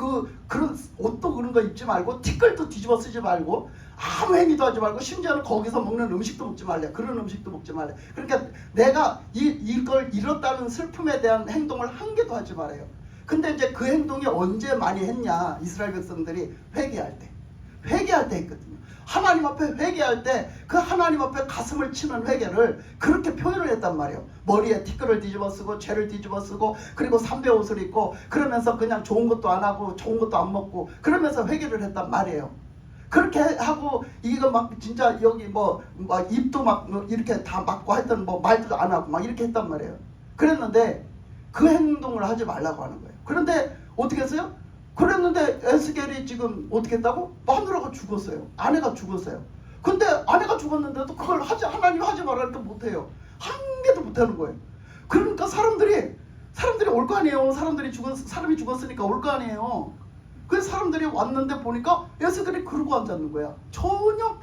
그런 옷도 그런 거 입지 말고 티끌도 뒤집어 쓰지 말고 아무 행위도 하지 말고, 심지어는 거기서 먹는 음식도 먹지 말래. 그런 음식도 먹지 말래. 그러니까 내가 이걸 잃었다는 슬픔에 대한 행동을 한 개도 하지 말아요. 근데 이제 그 행동이 언제 많이 했냐? 이스라엘 백성들이 회개할 때 했거든요. 하나님 앞에 회개할 때 그 하나님 앞에 가슴을 치는 회개를 그렇게 표현을 했단 말이에요. 머리에 티끌을 뒤집어 쓰고 죄를 뒤집어 쓰고 그리고 삼배 옷을 입고 그러면서 그냥 좋은 것도 안 하고 좋은 것도 안 먹고 그러면서 회개를 했단 말이에요. 그렇게 하고 이거 막 진짜 여기 막 입도 막 이렇게 다 막고 하여튼 말도 안 하고 막 이렇게 했단 말이에요. 그랬는데 그 행동을 하지 말라고 하는 거예요. 그런데 어떻게 했어요? 그랬는데 에스겔이 지금 어떻게 했다고? 마누라가 죽었어요. 아내가 죽었어요. 근데 아내가 죽었는데도 그걸 하나님 하지 말라니까 못해요. 한 개도 못하는 거예요. 그러니까 사람들이 올 거 아니에요. 사람이 죽었으니까 올 거 아니에요. 그래서 사람들이 왔는데 보니까 에스겔이 그러고 앉았는 거야. 전혀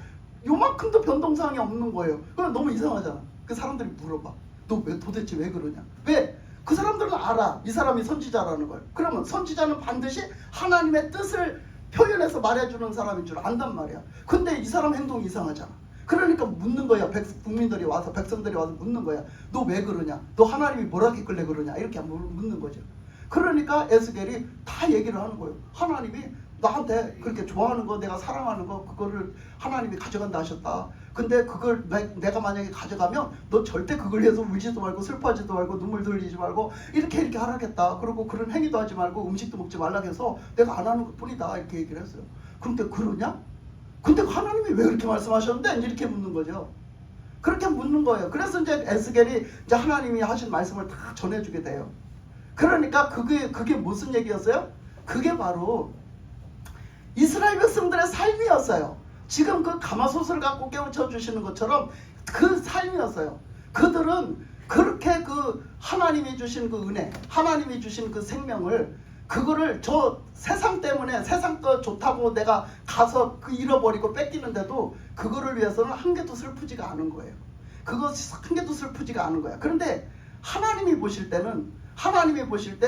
요만큼도 변동사항이 없는 거예요. 그럼 너무 이상하잖아. 그 사람들이 물어봐. 너 도대체 왜 그러냐? 왜? 그 사람들은 알아. 이 사람이 선지자라는 걸. 그러면 선지자는 반드시 하나님의 뜻을 표현해서 말해주는 사람인 줄 안단 말이야. 근데 이 사람 행동이 이상하잖아. 그러니까 묻는 거야. 백성들이 와서 묻는 거야. 너 왜 그러냐? 너 하나님이 뭐라 했길래 그러냐? 이렇게 묻는 거죠. 그러니까 에스겔이 다 얘기를 하는 거예요. 하나님이 나한테 그렇게 좋아하는 거, 내가 사랑하는 거, 그거를 하나님이 가져간다 하셨다. 근데 그걸 내가 만약에 가져가면 너 절대 그걸 위해서 울지도 말고 슬퍼하지도 말고 눈물 흘리지 말고 이렇게 하라겠다. 그리고 그런 행위도 하지 말고 음식도 먹지 말라고 해서 내가 안 하는 것 뿐이다. 이렇게 얘기를 했어요. 그런데 그러냐? 근데 하나님이 왜 그렇게 말씀하셨는데? 이렇게 묻는 거죠. 그렇게 묻는 거예요. 그래서 이제 에스겔이 이제 하나님이 하신 말씀을 다 전해주게 돼요. 그러니까 그게 무슨 얘기였어요? 그게 바로 이스라엘 백성들의 삶이었어요. 지금 그 가마솥을 갖고 깨우쳐 주시는 것처럼 그 삶이었어요. 그들은 그렇게 그 하나님이 주신 그 은혜, 하나님이 주신 그 생명을, 그거를 저 세상 때문에 세상 거 좋다고 내가 가서 그 잃어버리고 뺏기는데도 그거를 위해서는 한 개도 슬프지가 않은 거예요. 그거 한 개도 슬프지가 않은 거야. 그런데 하나님이 보실 때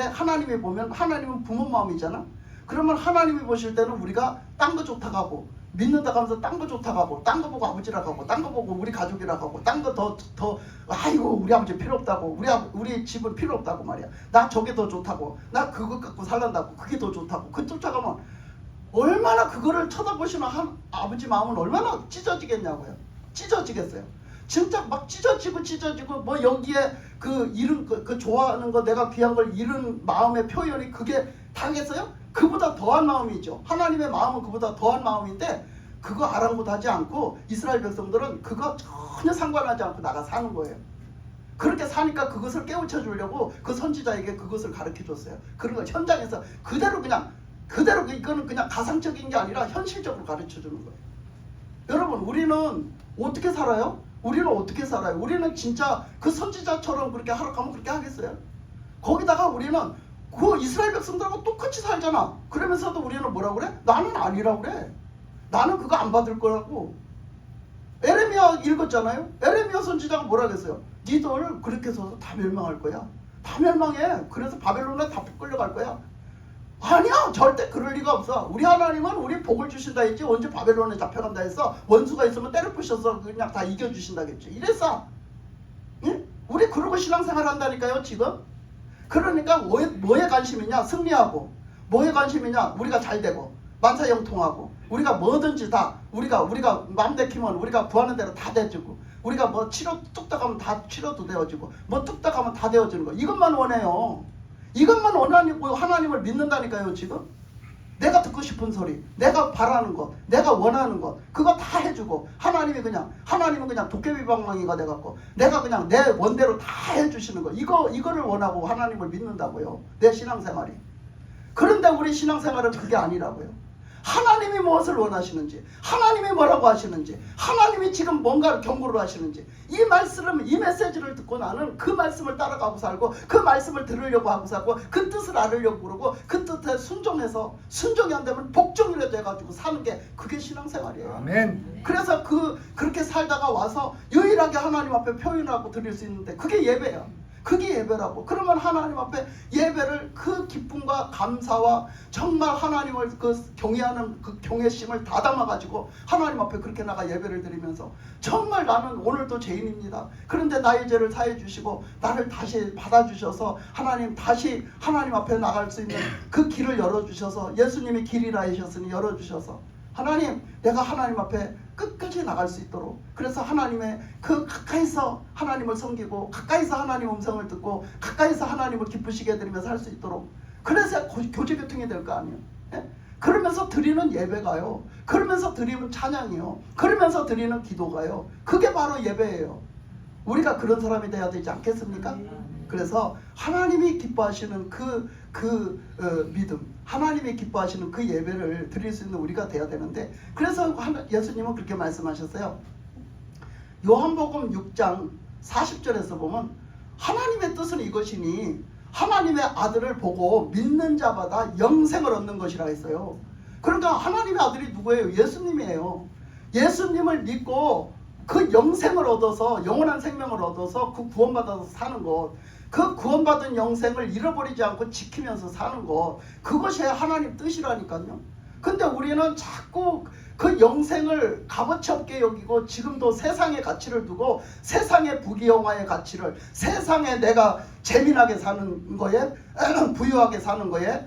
하나님이 보면 하나님은 부모 마음이잖아. 그러면 하나님이 보실 때는 우리가 딴 거 좋다고 하고 믿는다고 하면서 딴 거 좋다고 하고 딴 거 보고 아버지라고 하고 딴 거 보고 우리 가족이라고 하고 딴 거 더 아이고 우리 아버지 필요 없다고 우리 집은 필요 없다고 말이야. 나 저게 더 좋다고, 나 그거 갖고 살란다고, 그게 더 좋다고. 그 쫓아가면 얼마나 그거를 쳐다보시는 아버지 마음은 얼마나 찢어지겠냐고요. 찢어지겠어요. 진짜 막 찢어지고 뭐 여기에 그 잃은 그 좋아하는 거, 내가 귀한 걸 잃은 마음의 표현이 그게 다겠어요? 그보다 더한 마음이죠. 하나님의 마음은 그보다 더한 마음인데 그거 아랑곳하지 않고 이스라엘 백성들은 그거 전혀 상관하지 않고 나가 사는 거예요. 그렇게 사니까 그것을 깨우쳐 주려고 그 선지자에게 그것을 가르쳐 줬어요. 그런 걸 현장에서 그대로 이거는 그냥 가상적인 게 아니라 현실적으로 가르쳐 주는 거예요. 여러분, 우리는 어떻게 살아요? 우리는 진짜 그 선지자처럼 그렇게 하러 가면 그렇게 하겠어요? 거기다가 우리는 그 이스라엘 백성들하고 똑같이 살잖아. 그러면서도 우리는 뭐라고 그래? 나는 아니라고 그래. 나는 그거 안 받을 거라고. 에레미야 읽었잖아요. 에레미야 선지자가 뭐라 그랬어요? 니들 그렇게 해서 다 멸망할 거야. 다 멸망해. 그래서 바벨론에 다 끌려갈 거야. 아니야, 절대 그럴 리가 없어. 우리 하나님은 우리 복을 주신다 했지 언제 바벨론에 잡혀간다 했어. 원수가 있으면 때려 부셔서 그냥 다 이겨주신다겠지. 이랬어. 응? 우리 그러고 신앙생활 한다니까요 지금. 그러니까 뭐에 관심이냐? 승리하고. 뭐에 관심이냐? 우리가 잘 되고 만사형통하고 우리가 뭐든지 다 우리가 맘 내키면 우리가 구하는 대로 다 돼주고, 우리가 뭐 치료 뚝딱하면 다 치료도 되어지고, 뭐 뚝딱하면 다 되어지는 거, 이것만 원해요. 이것만 원하고 하나님을 믿는다니까요 지금. 내가 듣고 싶은 소리, 내가 바라는 것, 내가 원하는 것, 그거 다 해주고, 하나님은 그냥 도깨비방망이가 돼갖고 내가 그냥 내 원대로 다 해주시는 거, 이거를 원하고 하나님을 믿는다고요, 내 신앙생활이. 그런데 우리 신앙생활은 그게 아니라고요. 하나님이 무엇을 원하시는지, 하나님이 뭐라고 하시는지, 하나님이 지금 뭔가 경고를 하시는지, 이 말씀을, 이 메시지를 듣고 나는 그 말씀을 따라가고 살고, 그 말씀을 들으려고 하고 살고, 그 뜻을 알으려고 그러고, 그 뜻에 순종해서, 순종이 안 되면 복종이라도 해가지고 사는 게 그게 신앙생활이에요. 아멘. 그래서 그렇게 살다가 와서 유일하게 하나님 앞에 표현하고 드릴 수 있는데 그게 예배예요. 그게 예배라고. 그러면 하나님 앞에 예배를 그 기쁨과 감사와 정말 하나님을 그 경외하는 그 경외심을 다 담아가지고 하나님 앞에 그렇게 나가 예배를 드리면서, 정말 나는 오늘도 죄인입니다. 그런데 나의 죄를 사해 주시고 나를 다시 받아주셔서 하나님 다시 하나님 앞에 나갈 수 있는 그 길을 열어주셔서, 예수님이 길이라 하셨으니 열어주셔서 하나님, 내가 하나님 앞에 끝까지 나갈 수 있도록, 그래서 하나님의 그 가까이서 하나님을 섬기고 가까이서 하나님 음성을 듣고 가까이서 하나님을 기쁘시게 해드리면서 할 수 있도록, 그래서 교제교통이 될 거 아니에요. 예? 그러면서 드리는 예배가요, 그러면서 드리는 찬양이요, 그러면서 드리는 기도가요, 그게 바로 예배예요. 우리가 그런 사람이 돼야 되지 않겠습니까? 그래서 하나님이 기뻐하시는 믿음, 하나님이 기뻐하시는 그 예배를 드릴 수 있는 우리가 돼야 되는데, 그래서 예수님은 그렇게 말씀하셨어요. 요한복음 6장 40절에서 보면 하나님의 뜻은 이것이니 하나님의 아들을 보고 믿는 자마다 영생을 얻는 것이라 했어요. 그러니까 하나님의 아들이 누구예요? 예수님이에요. 예수님을 믿고 그 영생을 얻어서, 영원한 생명을 얻어서 그 구원받아서 사는 것, 그 구원받은 영생을 잃어버리지 않고 지키면서 사는 것, 그것이 하나님 뜻이라니까요. 근데 우리는 자꾸 그 영생을 값어치 없게 여기고, 지금도 세상의 가치를 두고, 세상의 부귀영화의 가치를, 세상에 내가 재미나게 사는 거에 부유하게 사는 거에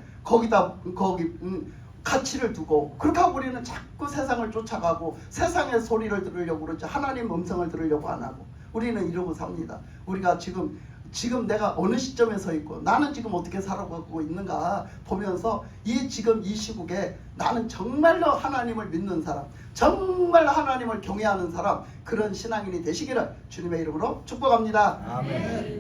가치를 두고, 그렇게 하고 우리는 자꾸 세상을 쫓아가고 세상의 소리를 들으려고 그러지 하나님 음성을 들으려고 안 하고, 우리는 이러고 삽니다. 우리가 지금 내가 어느 시점에 서 있고 나는 지금 어떻게 살아가고 있는가 보면서, 지금 이 시국에 나는 정말로 하나님을 믿는 사람, 정말 하나님을 경외하는 사람, 그런 신앙인이 되시기를 주님의 이름으로 축복합니다. 아멘.